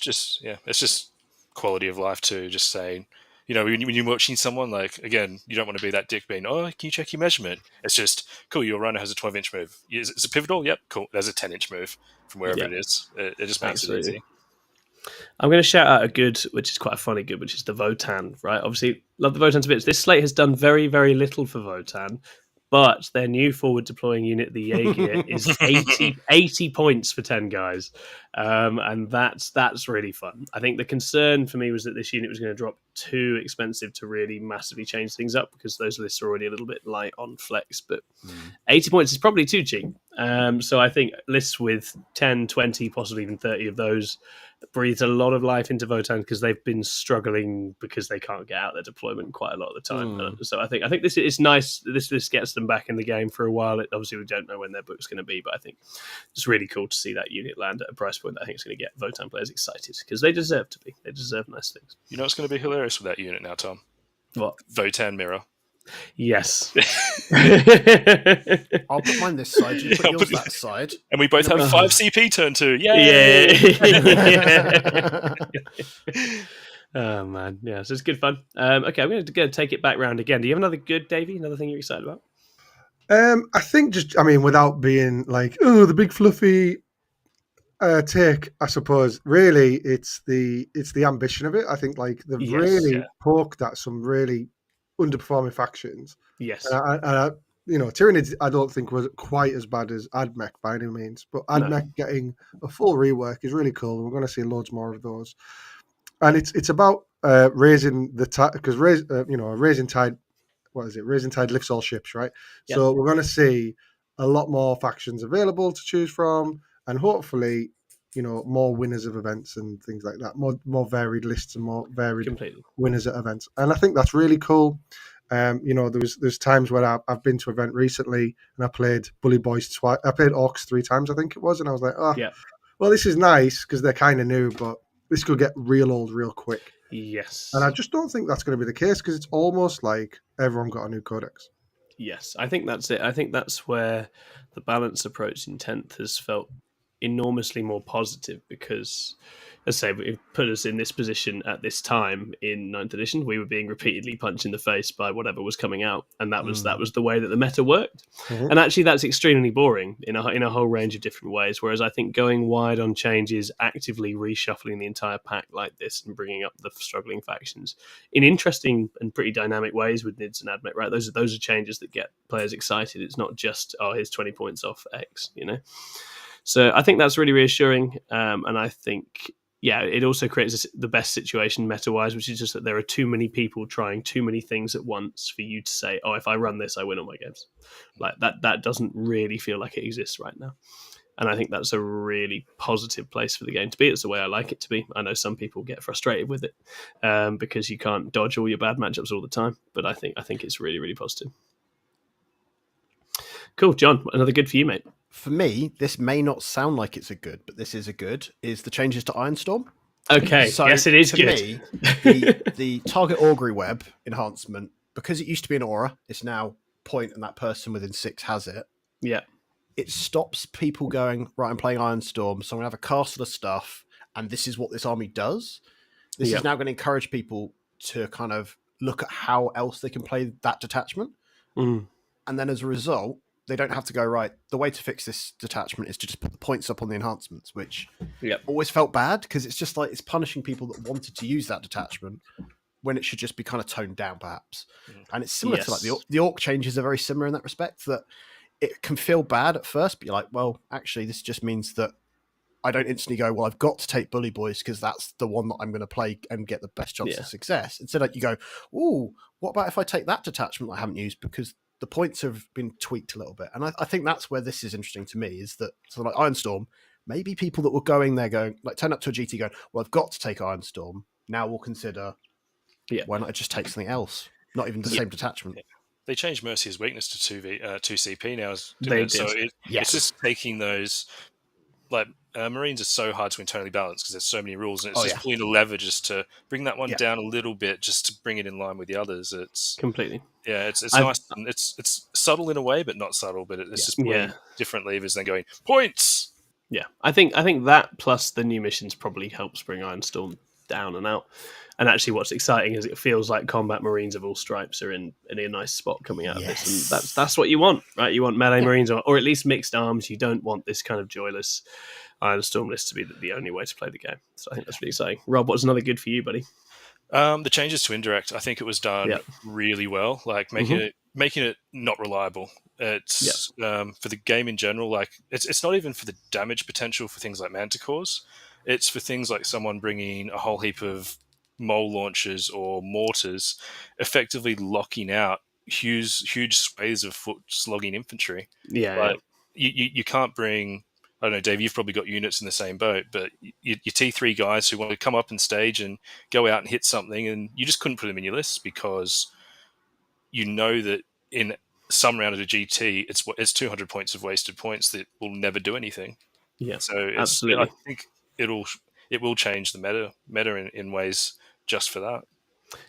just quality of life too. Just saying, when you're watching someone, like, again, you don't want to be that dick being, oh, can you check your measurement? It's just, cool, your runner has a 12-inch move. Is it pivotal? Yep, cool. There's a 10-inch move from wherever it is. It just makes it easy. I'm going to shout out a good, which is quite a funny good, which is the Votann, right? Obviously, love the Votann to bits. This slate has done very, very little for Votann, but their new forward deploying unit, the Jaeger, is 80 points for 10 guys. And that's really fun. I think the concern for me was that this unit was going to drop too expensive to really massively change things up, because those lists are already a little bit light on flex, but 80 points is probably too cheap. So I think lists with 10, 20, possibly even 30 of those breathes a lot of life into Votann, because they've been struggling because they can't get out their deployment quite a lot of the time. So I think this is nice. This gets them back in the game for a while. Obviously, we don't know when their book's going to be, but I think it's really cool to see that unit land at a price point that I think is going to get Votann players excited, because they deserve to be. They deserve nice things. You know what's going to be hilarious with that unit now, Tom? What? Votann mirror. Yes. I'll put mine this side. You put yours that side. And we both have 5 CP turn 2. Yay! Oh, man. Yeah, so it's good fun. Okay, I'm going to go take it back round again. Do you have another good, Davey? Another thing you're excited about? I think without being like, oh, the big fluffy take, I suppose, really it's the ambition of it. I think like they've poked at some really underperforming factions. Yes. And Tyranids I don't think was quite as bad as Admech by any means, but Admech getting a full rework is really cool, and we're going to see loads more of those. And it's about raising the tide, because raising tide, what is it? Raising tide lifts all ships, right? Yep. So we're going to see a lot more factions available to choose from, and hopefully, more winners of events and things like that. More varied lists and more varied winners at events. And I think that's really cool. There's times where I've been to an event recently and I played Bully Boys twice. I played Orcs 3 times, I think it was, and I was like, well, this is nice because they're kind of new, but this could get real old real quick. Yes. And I just don't think that's going to be the case, because it's almost like everyone got a new codex. Yes, I think that's it. I think that's where the balance approach in 10th has felt enormously more positive, because, as I say, it put us in this position at this time in 9th edition. We were being repeatedly punched in the face by whatever was coming out, and that was the way that the meta worked. Mm-hmm. And actually, that's extremely boring in a whole range of different ways. Whereas I think going wide on changes, actively reshuffling the entire pack like this, and bringing up the struggling factions in interesting and pretty dynamic ways with Nids and Admech, right? Those are changes that get players excited. It's not just, here's 20 points off X, So I think that's really reassuring, and I think, it also creates the best situation meta-wise, which is just that there are too many people trying too many things at once for you to say, if I run this, I win all my games. Like that doesn't really feel like it exists right now. And I think that's a really positive place for the game to be. It's the way I like it to be. I know some people get frustrated with it because you can't dodge all your bad matchups all the time, but I think it's really, really positive. Cool. John, another good for you, mate. For me, this may not sound like it's a good, but this is a good, is the changes to Ironstorm. Okay, so yes, it is to good. Me, the target augury web enhancement, because it used to be an aura, it's now point and that person within 6 has it. Yeah. It stops people going, right, I'm playing Ironstorm, so I'm going to have a castle of stuff, and this is what this army does. This is now going to encourage people to kind of look at how else they can play that detachment. And then as a result, they don't have to go, right, the way to fix this detachment is to just put the points up on the enhancements, which always felt bad, because it's just like it's punishing people that wanted to use that detachment when it should just be kind of toned down, perhaps. And it's similar to like the Orc changes are very similar in that respect, that it can feel bad at first, but you're like, well, actually, this just means that I don't instantly go, well, I've got to take Bully Boys because that's the one that I'm going to play and get the best chance of success. Instead, like, you go, ooh, what about if I take that detachment I haven't used, because the points have been tweaked a little bit. And I think that's where this is interesting to me, is that, so like Ironstorm, maybe people that were going there going, like, turn up to a GT going, well, I've got to take Ironstorm. Now we'll consider, why not I just take something else? Not even the same detachment. Yeah. They changed Mercy's weakness to 2 CP now. They did. So it's just taking those, like, Marines are so hard to internally balance because there's so many rules, and it's just pulling a lever just to bring that one down a little bit, just to bring it in line with the others. It's completely, it's nice. And it's subtle in a way, but not subtle. But it's just pulling different levers and then going points. Yeah, I think that plus the new missions probably helps bring Ironstorm down and out. And actually, what's exciting is it feels like combat Marines of all stripes are in a nice spot coming out of this, and that's what you want, right? You want melee Marines, or at least mixed arms. You don't want this kind of joyless Ironstorm list to be the only way to play the game. So I think that's really exciting. Rob, what's another good for you, buddy? The changes to indirect, I think it was done really well. Like making it making it not reliable. It's for the game in general. Like it's not even for the damage potential for things like Manticores. It's for things like someone bringing a whole heap of mole launchers or mortars, effectively locking out huge swathes of foot slogging infantry. Like you can't bring. I don't know, Dave, you've probably got units in the same boat, but your T3 guys who want to come up and stage and go out and hit something, and you just couldn't put them in your lists because you know that in some round of a GT, it's 200 points of wasted points that will never do anything. Yeah, so absolutely. I think it will change the meta in ways just for that.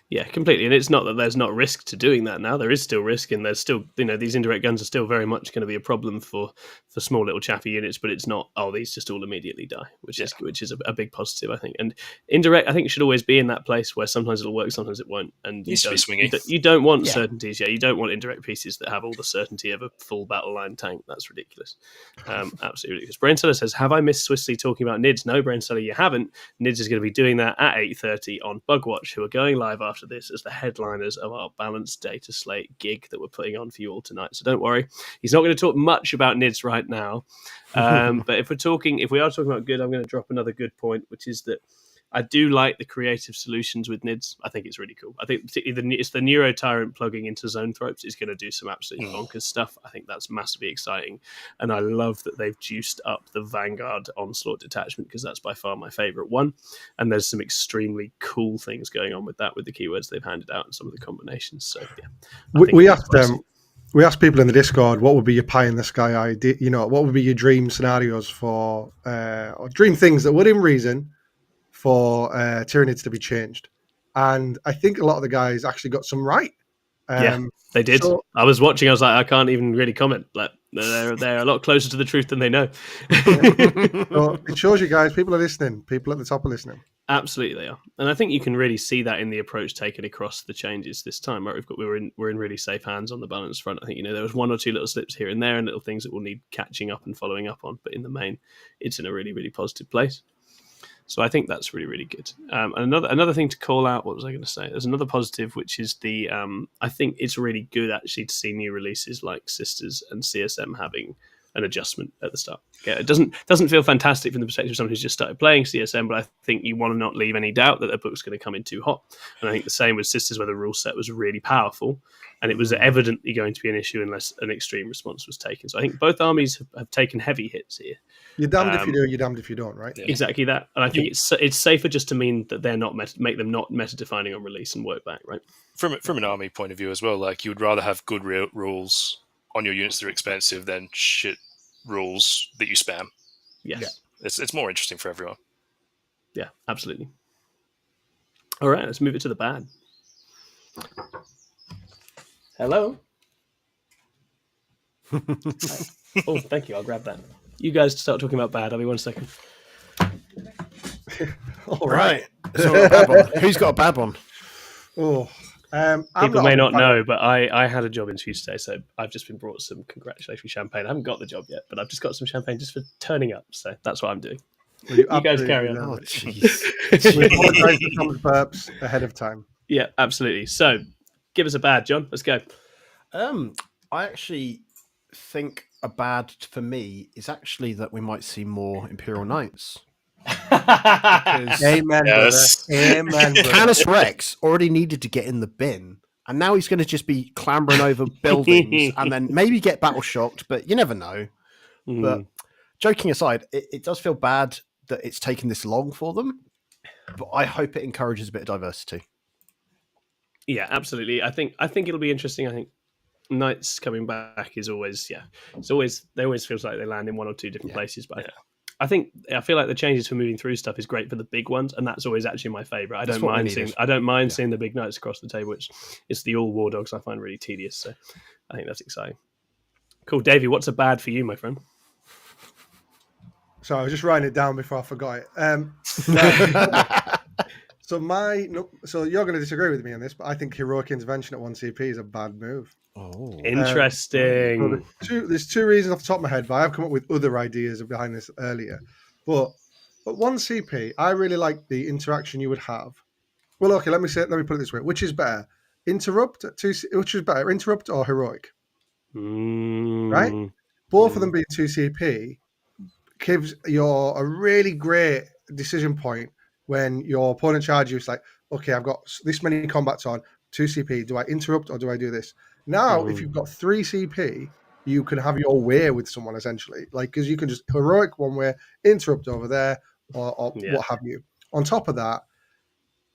Yeah, completely. And it's not that there's not risk to doing that now. There is still risk, and there's still, these indirect guns are still very much going to be a problem for small little chaffy units, but it's not, these just all immediately die, which is a big positive, I think. And indirect, I think, should always be in that place where sometimes it'll work, sometimes it won't. And you don't want certainties. Yeah, you don't want indirect pieces that have all the certainty of a full battle line tank. That's ridiculous. Absolutely ridiculous. Brainseller says, have I missed Swissley talking about NIDS? No, Brainseller, you haven't. NIDS is going to be doing that at 8:30 on Bugwatch, who are going live after this as the headliners of our Balance Dataslate gig that we're putting on for you all tonight. So don't worry, he's not going to talk much about NIDS right now. But if we are talking about good, I'm going to drop another good point, which is that I do like the creative solutions with NIDS. I think it's really cool. I think particularly it's the Neuro Tyrant plugging into Zone Thropes is going to do some absolutely bonkers stuff. I think that's massively exciting. And I love that they've juiced up the Vanguard Onslaught detachment, because that's by far my favourite one. And there's some extremely cool things going on with that, with the keywords they've handed out and some of the combinations. So, yeah. We asked people in the Discord, what would be your pie in the sky idea? What would be your dream scenarios for, or dream things that would, in reason, for Tyranids to be changed. And I think a lot of the guys actually got some right. They did. So, I was watching, I was like, I can't even really comment. Like, they're a lot closer to the truth than they know. So it shows you guys, people are listening. People at the top are listening. Absolutely, they are. And I think you can really see that in the approach taken across the changes this time. Right? We're in really safe hands on the balance front. I think there was one or two little slips here and there, and little things that will need catching up and following up on. But in the main, it's in a really, really positive place. So I think that's really, really good. Another thing to call out, what was I going to say? There's another positive, which is the I think it's really good actually to see new releases like Sisters and CSM having an adjustment at the start. Yeah, it doesn't feel fantastic from the perspective of someone who's just started playing CSM, but I think you want to not leave any doubt that their book's going to come in too hot. And I think the same with Sisters, where the rule set was really powerful, and it was evidently going to be an issue unless an extreme response was taken. So I think both armies have taken heavy hits here. You're damned if you do, you're damned if you don't, right? Yeah. Exactly that. And I think it's safer just to mean that they're not make them not meta-defining on release and work back, right? From an army point of view as well, like you would rather have good rules on your units that are expensive than shit rules that you spam. Yes. Yeah. It's more interesting for everyone. Yeah, absolutely. All right, let's move it to the bad. Hello? Oh, thank you. I'll grab that. You guys start talking about bad. I'll be 1 second. All right. So a bad one. Who's got a bad one? Oh, people may not know, but I had a job interview today, so I've just been brought some congratulatory champagne. I haven't got the job yet, but I've just got some champagne just for turning up. So that's what I'm doing. You guys carry on. Oh, jeez. We apologize for some burps ahead of time. Yeah, absolutely. So give us a bad, John. Let's go. I actually think a bad for me is actually that we might see more Imperial Knights. Amen, yes. brother. Amen, brother. Canis Rex already needed to get in the bin, and now he's going to just be clambering over buildings and then maybe get battle shocked, but you never know. But joking aside, it does feel bad that it's taken this long for them, but I hope it encourages a bit of diversity. Yeah, absolutely. I think it'll be interesting. I think Knights coming back is always, they always feels like they land in one or two different places, but I feel like the changes for moving through stuff is great for the big ones, and that's always actually my favorite. I don't mind seeing the big Knights across the table, which is the all war dogs I find really tedious. So I think that's exciting. Cool, Davey. What's a bad for you, my friend? Sorry, I was just writing it down before I forgot it. So you're going to disagree with me on this, but I think heroic intervention at 1 CP is a bad move. Oh, interesting. There's two reasons off the top of my head, but I've come up with other ideas behind this earlier. But at 1 CP, I really like the interaction you would have. Well, okay, let me put it this way: which is better, interrupt at 2, which is better, interrupt or heroic? Right? Mm. Both of them being 2 CP gives you a really great decision point when your opponent charges you. It's like, okay, I've got this many combats on, 2 CP. Do I interrupt or do I do this? Now, if you've got 3 CP, you can have your way with someone essentially, like because you can just heroic one way, interrupt over there, or what have you. On top of that,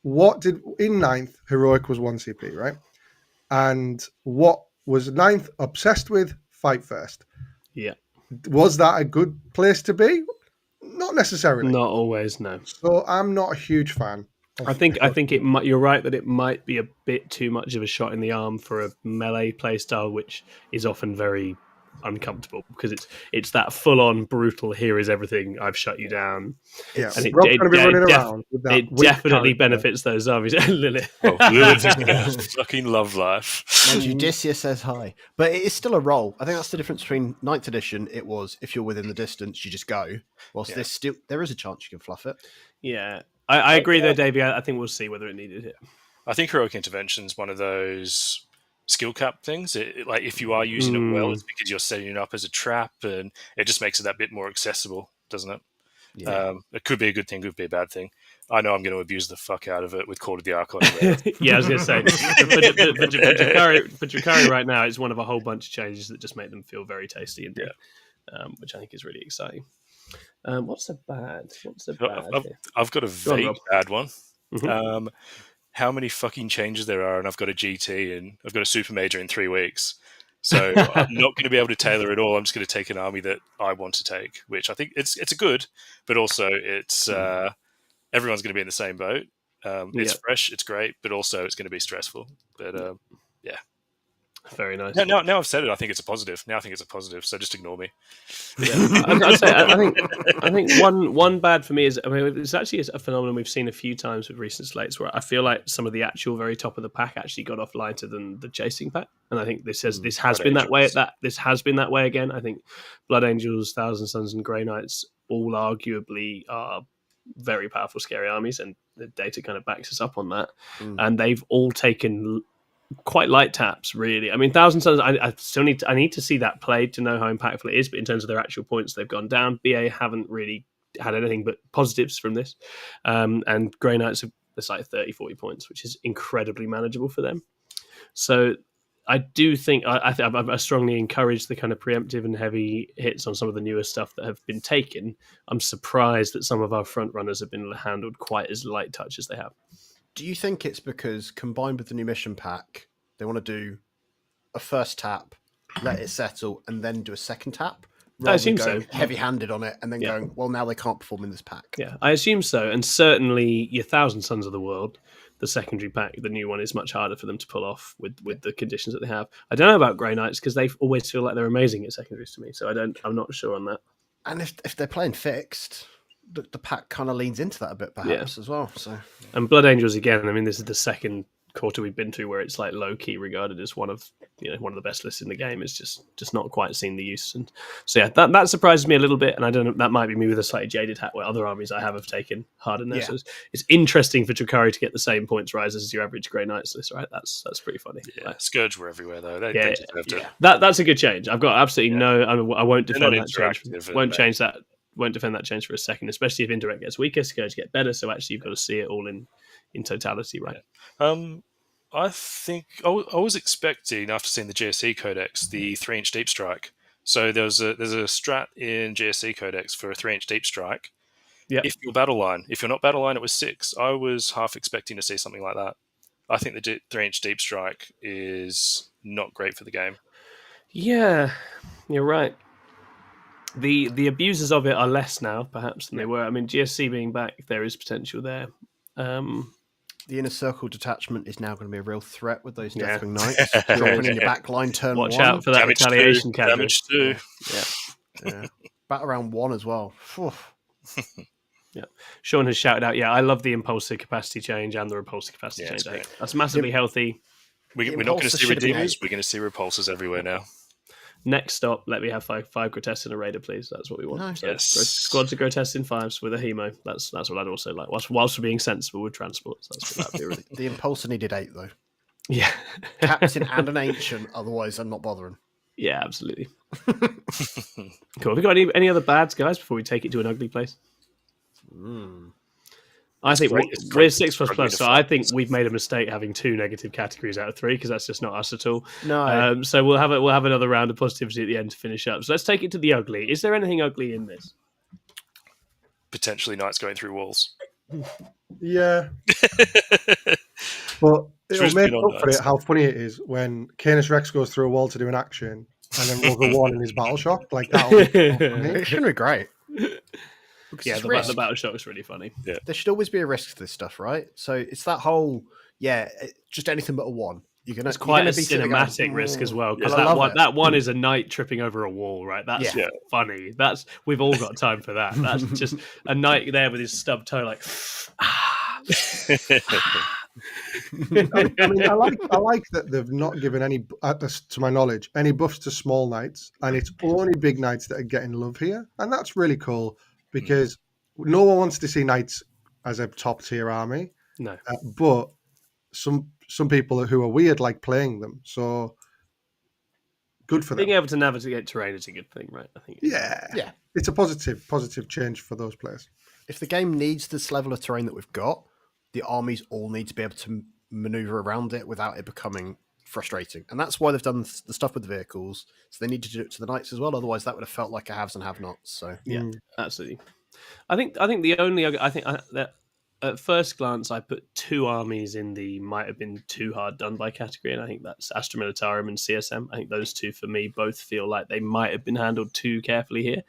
what did in ninth heroic was 1 CP, right? And what was ninth obsessed with? Fight first. Yeah. Was that a good place to be? Not necessarily. Not always, no. So I'm not a huge fan. I think it might. You're right that it might be a bit too much of a shot in the arm for a melee playstyle, which is often very uncomfortable because it's that full on brutal. Here is everything. I've shut you down. Yeah, and Rob's going to be running around with that. It definitely benefits those armies. Lilith. Lilith is going to fucking love life. Odysseus says hi, but it is still a roll. I think that's the difference between 9th edition. It was if you're within the distance, you just go. Whilst there is a chance you can fluff it. Yeah. I agree, though, Davey. I think we'll see whether it needed it. I think heroic intervention is one of those skill cap things. Like if you are using it well, it's because you're setting it up as a trap, and it just makes it that bit more accessible, doesn't it? Yeah. It could be a good thing, could be a bad thing. I know I'm going to abuse the fuck out of it with Call of the Archon. Yeah, I was going to say, for Drakari right now, it's one of a whole bunch of changes that just make them feel very tasty indeed, which I think is really exciting. What's a bad? I've got a vague bad one. Mm-hmm. How many fucking changes there are, and I've got a GT and I've got a super major in 3 weeks. So I'm not going to be able to tailor it all. I'm just going to take an army that I want to take, which I think it's a good, but also it's everyone's going to be in the same boat. It's fresh, it's great, but also it's going to be stressful. But yeah. Very nice. Now I've said it. I think it's a positive. Now I think it's a positive. So just ignore me. Yeah. I think one bad for me is, I mean, it's actually a phenomenon we've seen a few times with recent slates where I feel like some of the actual very top of the pack actually got off lighter than the chasing pack, and I think this has been that way. This has been that way again. I think Blood Angels, Thousand Suns, and Grey Knights all arguably are very powerful, scary armies, and the data kind of backs us up on that. And they've all taken quite light taps, really. I mean, Thousand Suns, I need to see that played to know how impactful it is, but in terms of their actual points, they've gone down. BA haven't really had anything but positives from this. And Grey Knights, it's like 30-40 points, which is incredibly manageable for them. So I do think, I strongly encourage the kind of preemptive and heavy hits on some of the newer stuff that have been taken. I'm surprised that some of our front runners have been handled quite as light touch as they have. Do you think it's because combined with the new mission pack, they want to do a first tap, let it settle, and then do a second tap? I assume so. Heavy-handed on it, and then going, well, now they can't perform in this pack. Yeah, I assume so. And certainly your Thousand Suns of the world, the secondary pack, the new one, is much harder for them to pull off with the conditions that they have. I don't know about Grey Knights because they always feel like they're amazing at secondaries to me. So I'm not sure on that. And if they're playing fixed, the pack kind of leans into that a bit, perhaps, as well. So, and Blood Angels again. I mean, this is the second quarter we've been through where it's like low key regarded as one of the best lists in the game. It's just not quite seen the use, and so that surprises me a little bit. And I don't know, that might be me with a slightly jaded hat where other armies I have taken harder than this. So it's interesting for Drakari to get the same points rises as your average Grey Knights list, right? That's pretty funny. Yeah, Scourge were everywhere though. They deserve to. That's a good change. I've got absolutely I won't defend that change. Won't change that. Won't defend that change for a second, especially if indirect gets weaker, Scourge get better. So actually, you've got to see it all in totality, right? Yeah. I think I was expecting, after seeing the GSE Codex, the 3-inch deep strike. So there's a strat in GSE Codex for a 3-inch deep strike. Yeah. If you're battle line, if you're not battle line, it was 6. I was half expecting to see something like that. I think the 3-inch deep strike is not great for the game. Yeah, you're right. The abusers of it are less now, perhaps, than they were. I mean, GSC being back, there is potential there. The inner circle detachment is now going to be a real threat with those Deathwing Knights dropping in your back line turn Watch 1. Out for that Damage retaliation cadre. Damage 2. Yeah. Battle round 1 as well. Yeah. Sean has shouted out, I love the impulsive capacity change and the repulsive capacity change. That's massively healthy. We're not going to see Redeemers. We're going to see repulsors everywhere now. Next stop, let me have five Grotesques and a Raider, please. That's what we want. Nice. So Yes. Squads of Grotesques in 5s with a Hemo. That's what I'd also like. Whilst we're being sensible with transports, that's what that'd be really. The Impulsor needed 8, though. Yeah. Captain and an ancient. Otherwise, I'm not bothering. Yeah, absolutely. Cool. Have we got any other bads, guys, before we take it to an ugly place? I think we're 6++, so I think we've made a mistake having 2 negative categories out of 3 because that's just not us at all. No. So we'll have another round of positivity at the end to finish up. So let's take it to the ugly. Is there anything ugly in this? Potentially knights going through walls. Yeah. But it'll make up for knights. it how funny it is when Canis Rex goes through a wall to do an action and then rolls a 1 in his battle shock. Like, that'll be so funny. It's going to be great. Yeah, the battle shock is really funny. Yeah. There should always be a risk to this stuff, right? So it's that whole, just anything but a 1. It's quite a cinematic risk as well, because that one is a knight tripping over a wall, right? That's funny. We've all got time for that. That's just a knight there with his stubbed toe, like. I mean, I like that they've not given any, to my knowledge, any buffs to small knights, and it's only big knights that are getting love here, and that's really cool because no one wants to see knights as a top tier army. No, but some people who are weird like playing them, so good for them. Being able to navigate terrain is a good thing, right? I think. Yeah, it's a positive change for those players. If the game needs this level of terrain that we've got, the armies all need to be able to maneuver around it without it becoming frustrating. And that's why they've done the stuff with the vehicles. So they need to do it to the knights as well. Otherwise, that would have felt like a haves and have-nots. So yeah, absolutely. I think the only that at first glance I put 2 armies in the might have been too hard done by category, and I think that's Astra Militarum and CSM. I think those 2 for me both feel like they might have been handled too carefully here.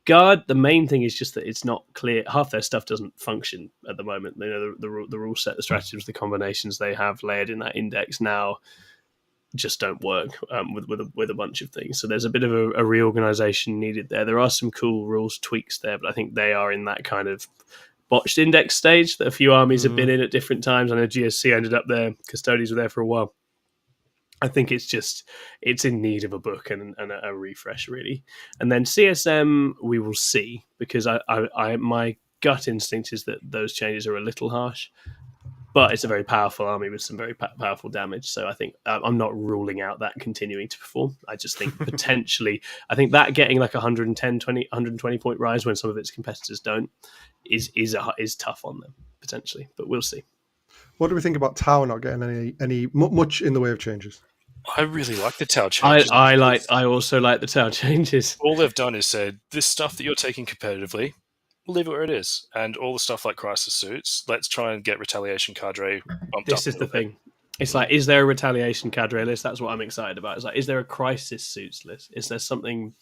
Guard, the main thing is just that it's not clear. Half their stuff doesn't function at the moment. You know, the rule set, the stratagems, the combinations they have layered in that index now just don't work with a bunch of things. So there's a bit of a reorganization needed there. There are some cool rules tweaks there, but I think they are in that kind of botched index stage that a few armies have been in at different times. I know GSC ended up there. Custodians were there for a while. I think it's in need of a book and a refresh, really. And then CSM, we will see, because I my gut instinct is that those changes are a little harsh, but it's a very powerful army with some very powerful damage. So I think I'm not ruling out that continuing to perform. I just think potentially, I think that getting like 120 point rise when some of its competitors don't is tough on them potentially, but we'll see. What do we think about Tau not getting any much in the way of changes? I really like the Tau changes. I also like the Tau changes. All they've done is said, this stuff that you're taking competitively, we'll leave it where it is. And all the stuff like Crisis Suits, let's try and get Retaliation Cadre bumped up. This is the thing. It's like, is there a Retaliation Cadre list? That's what I'm excited about. It's like, is there a Crisis Suits list? Is there something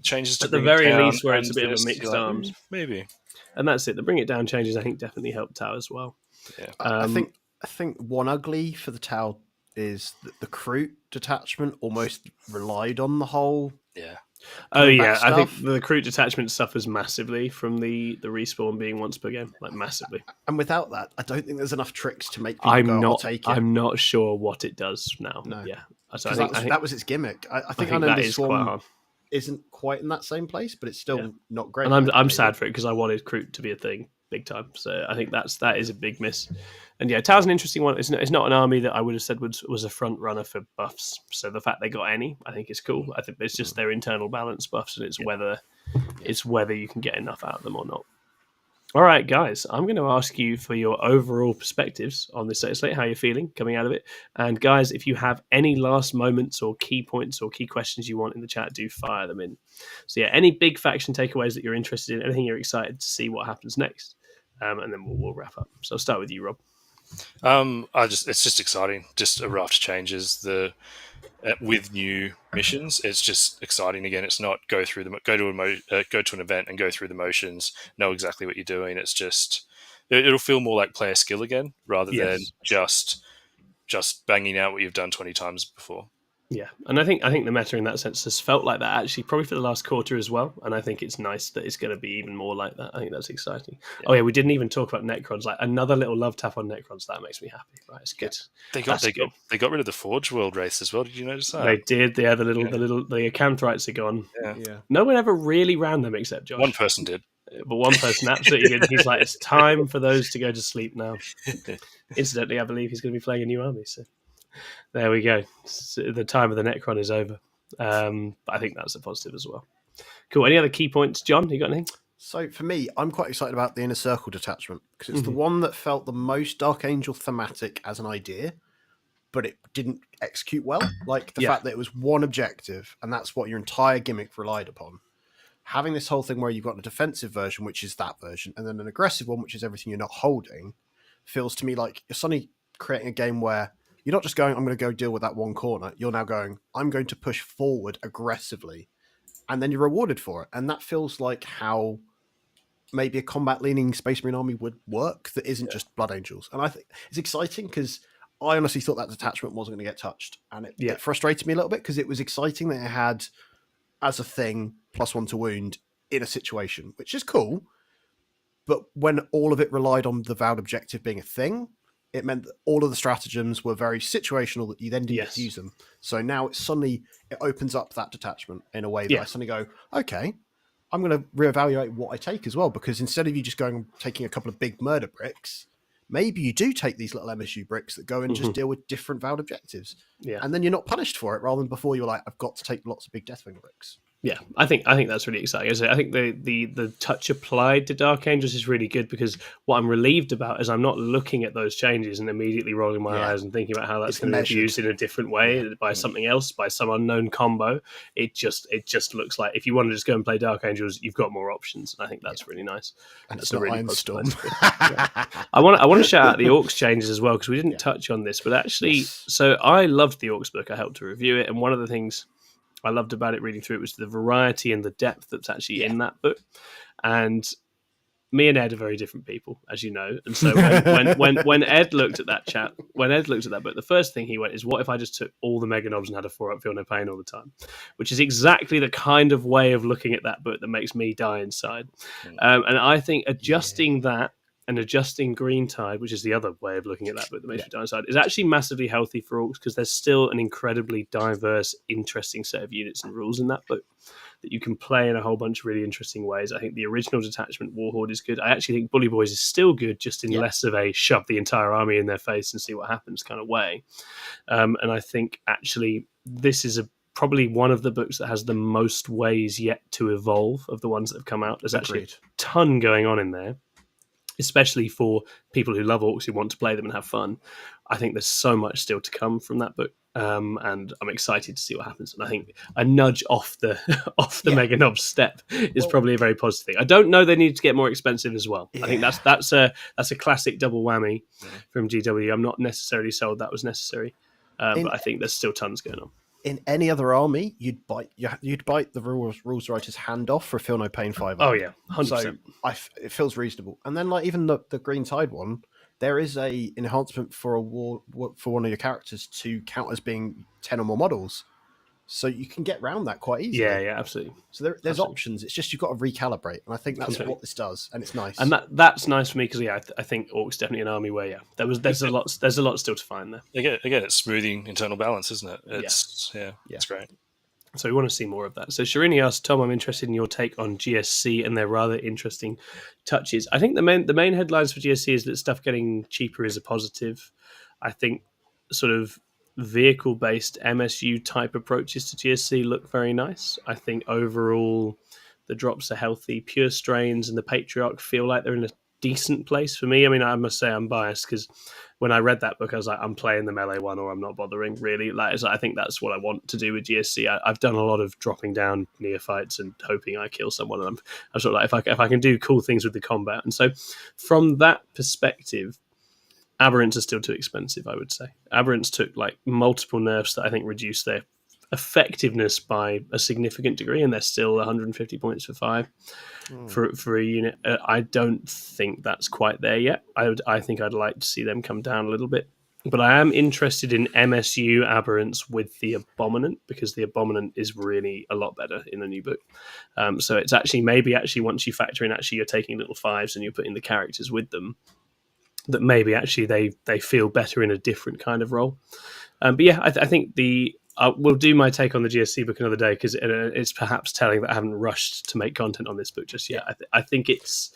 changes to at the very least where it's a bit of a mixed arms? Maybe. And that's it. The Bring It Down changes, I think, definitely helped Tau as well. Yeah. I think one ugly for the Tau is that the Crute detachment almost relied on the whole. Yeah. Oh yeah, I think the Crute detachment suffers massively from the respawn being once per game, like massively. And without that, I don't think there's enough tricks to make people take it. I'm not sure what it does now. No. Yeah. So I think that was its gimmick. I think that is quite hard. Isn't quite in that same place, but it's still not great. And I'm sad for it because I wanted Crute to be a thing big time. So I think that is a big miss. And yeah, Tau's an interesting one. It's not an army that I would have said was a front runner for buffs. So the fact they got any, I think is cool. I think it's just their internal balance buffs, and it's whether you can get enough out of them or not. All right, guys, I'm going to ask you for your overall perspectives on this slate, how you're feeling coming out of it. And guys, if you have any last moments or key points or key questions you want in the chat, do fire them in. So yeah, any big faction takeaways that you're interested in, anything you're excited to see what happens next. And then we'll wrap up. So I'll start with you, Rob. It's just exciting. Just a raft of changes. With new missions, it's just exciting again. It's not go to an event and go through the motions, know exactly what you're doing. It's just it'll feel more like player skill again, rather than just banging out what you've done 20 times before. Yeah, and I think the meta in that sense has felt like that actually probably for the last quarter as well, and I think it's nice that it's going to be even more like that. I think that's exciting. Yeah. Oh yeah, we didn't even talk about Necrons. Like another little love tap on Necrons, that makes me happy. Right, it's good. They got rid of the Forge World race as well. Did you notice that? They did. Yeah, the Acanthrites are gone. Yeah. No one ever really ran them except Josh. One person did. But one person absolutely did. He's like, it's time for those to go to sleep now. Incidentally, I believe he's going to be playing a new army. So There we go. The time of the Necron is over. But I think that's a positive as well. Cool. Any other key points, John? You got anything? So for me, I'm quite excited about the Inner Circle detachment because it's the one that felt the most Dark Angel thematic as an idea, but it didn't execute well. Like the fact that it was one objective and that's what your entire gimmick relied upon. Having this whole thing where you've got a defensive version, which is that version, and then an aggressive one, which is everything you're not holding, feels to me like you're suddenly creating a game where you're not just going, I'm going to go deal with that one corner. You're now going, I'm going to push forward aggressively. And then you're rewarded for it. And that feels like how maybe a combat-leaning Space Marine army would work that isn't just Blood Angels. And I think it's exciting because I honestly thought that detachment wasn't going to get touched. And it frustrated me a little bit because it was exciting that it had, as a thing, +1 to wound in a situation, which is cool. But when all of it relied on the vowed objective being a thing, it meant that all of the stratagems were very situational that you then didn't get to use them. So now it opens up that detachment in a way that I suddenly go, okay, I'm going to reevaluate what I take as well, because instead of you just going and taking a couple of big murder bricks, maybe you do take these little MSU bricks that go and just deal with different vowed objectives. Yeah. And then you're not punished for it, rather than before you're like, I've got to take lots of big Deathwing bricks. Yeah, I think that's really exciting. I think the touch applied to Dark Angels is really good because what I'm relieved about is I'm not looking at those changes and immediately rolling my eyes and thinking about how that's going to be used in a different way by something else, by some unknown combo. It just looks like if you want to just go and play Dark Angels, you've got more options. And I think that's really nice. And that's it's not Iron Storm. I want to shout out the Orcs changes as well because we didn't touch on this, but actually, so I loved the Orcs book. I helped to review it, and one of the things I loved about it reading through it was the variety and the depth that's actually in that book. And me and Ed are very different people, as you know. And so when Ed looked at that book, the first thing he went is, what if I just took all the Mega Knobs and had a 4-up Feel No Pain all the time? Which is exactly the kind of way of looking at that book that makes me die inside. And I think adjusting that and adjusting Green Tide, which is the other way of looking at that book that makes you die inside, is actually massively healthy for Orcs because there's still an incredibly diverse, interesting set of units and rules in that book that you can play in a whole bunch of really interesting ways. I think the original detachment Warhorde is good. I actually think Bully Boys is still good, just in less of a shove the entire army in their face and see what happens kind of way. And I think actually this is probably one of the books that has the most ways yet to evolve of the ones that have come out. There's actually a ton going on in there, especially for people who love Orcs, who want to play them and have fun. I think there's so much still to come from that book, and I'm excited to see what happens. And I think a nudge off the Mega Knob step is probably a very positive thing. I don't know they need to get more expensive as well. I think that's a classic double whammy from GW. I'm not necessarily sold that was necessary, but I think there's still tons going on. In any other army, you'd bite the rules writer's hand off for a Feel No Pain 5. Oh yeah, 100%. So it feels reasonable. And then like even the Green Tide one, there is a enhancement for for one of your characters to count as being 10 or more models. So you can get around that quite easily. Yeah, absolutely. So there's options. It's just you've got to recalibrate, and I think that's what this does, and it's nice. And that's nice for me because I think Orcs definitely an army where there's a lot still to find there. Again, it's smoothing internal balance, isn't it? It's great. So we want to see more of that. So Shirini asked, Tom, I'm interested in your take on GSC and their rather interesting touches. I think the main headlines for GSC is that stuff getting cheaper is a positive. I think sort of vehicle-based MSU type approaches to GSC look very nice. I think overall the drops are healthy. Pure Strains and the Patriarch feel like they're in a decent place for me. I mean, I must say I'm biased because when I read that book, I was like, I'm playing the melee one or I'm not bothering, really. Like, I think that's what I want to do with GSC. I've done a lot of dropping down neophytes and hoping I kill someone. And I'm sort of like, if I can do cool things with the combat. And so from that perspective, Aberrants are still too expensive, I would say. Aberrants took like multiple nerfs that I think reduced their effectiveness by a significant degree, and they're still 150 points for 5 for a unit. I don't think that's quite there yet. I think I'd like to see them come down a little bit. But I am interested in MSU Aberrants with the Abominant, because the Abominant is really a lot better in the new book. So it's actually maybe once you factor in you're taking little 5s and you're putting the characters with them, that maybe actually they feel better in a different kind of role. But yeah, I think we'll do my take on the GSC book another day, because it's perhaps telling that I haven't rushed to make content on this book just yet. I think it's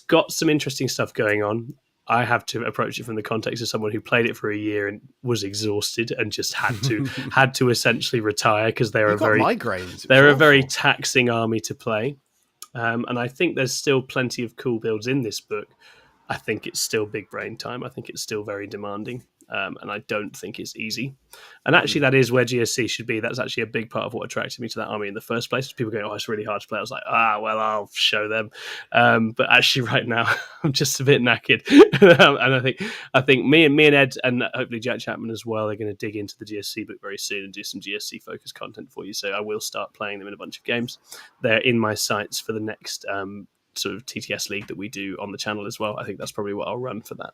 got some interesting stuff going on. I have to approach it from the context of someone who played it for a year and was exhausted and just had to essentially retire because they're migraines. They're a very taxing army to play. And I think there's still plenty of cool builds in this book. I think it's still big brain time. I think it's still very demanding. And I don't think it's easy. And actually, that is where GSC should be. That's actually a big part of what attracted me to that army in the first place. People go, oh, it's really hard to play. I was like, well, I'll show them. But actually, right now, I'm just a bit knackered. And I think me and Ed, and hopefully Jack Chapman as well, are going to dig into the GSC book very soon and do some GSC focused content for you. So I will start playing them in a bunch of games. They're in my sights for the next sort of TTS league that we do on the channel as well. I think that's probably what I'll run for that.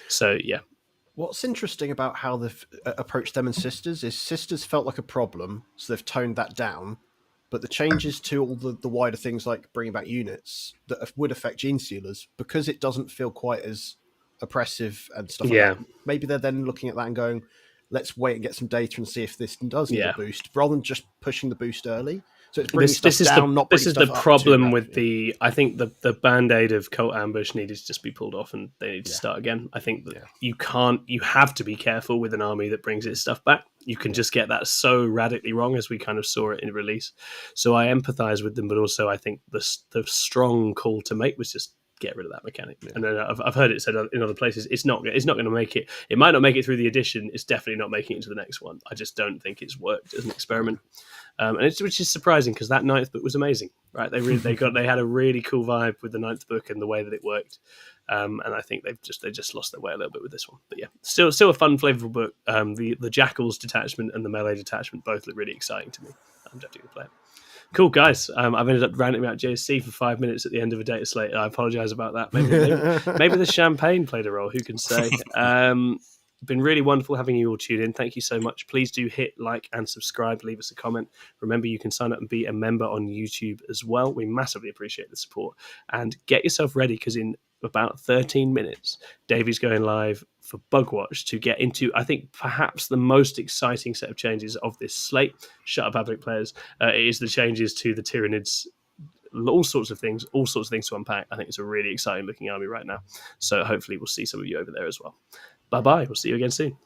So yeah. What's interesting about how they've approached them and Sisters is Sisters felt like a problem, so they've toned that down. But the changes to all the wider things like bringing back units that would affect Gene Sealers, because it doesn't feel quite as oppressive and stuff like that, maybe they're then looking at that and going, let's wait and get some data and see if this does need a boost, rather than just pushing the boost early. So it's bringing stuff down, not bringing stuff up. This is the problem with the... I think the Band-Aid of Cult Ambush needed to just be pulled off and they need to start again. I think that you have to be careful with an army that brings its stuff back. You can just get that so radically wrong, as we kind of saw it in release. So I empathize with them, but also I think the strong call to make was just get rid of that mechanic. And then I've heard it said in other places, it's not going to make it. It might not make it through the edition. It's definitely not making it into the next one. I just don't think it's worked as an experiment. Which is surprising because that 9th book was amazing, right? They had a really cool vibe with the 9th book and the way that it worked. And I think they just lost their way a little bit with this one. But yeah, still a fun, flavorful book. The Jackals detachment and the Melee detachment both look really exciting to me. I'm definitely going to play it. Cool, guys. I've ended up ranting about JSC for 5 minutes at the end of a data slate. I apologise about that. Maybe the champagne played a role. Who can say? Been really wonderful having you all tune in. Thank you so much. Please do hit like and subscribe. Leave us a comment. Remember, you can sign up and be a member on YouTube as well. We massively appreciate the support. And get yourself ready because in about 13 minutes, Davey's going live for Bugwatch to get into, I think, perhaps the most exciting set of changes of this slate. Shut up, Advent players. It is the changes to the Tyranids. All sorts of things to unpack. I think it's a really exciting looking army right now. So hopefully we'll see some of you over there as well. Bye-bye. We'll see you again soon.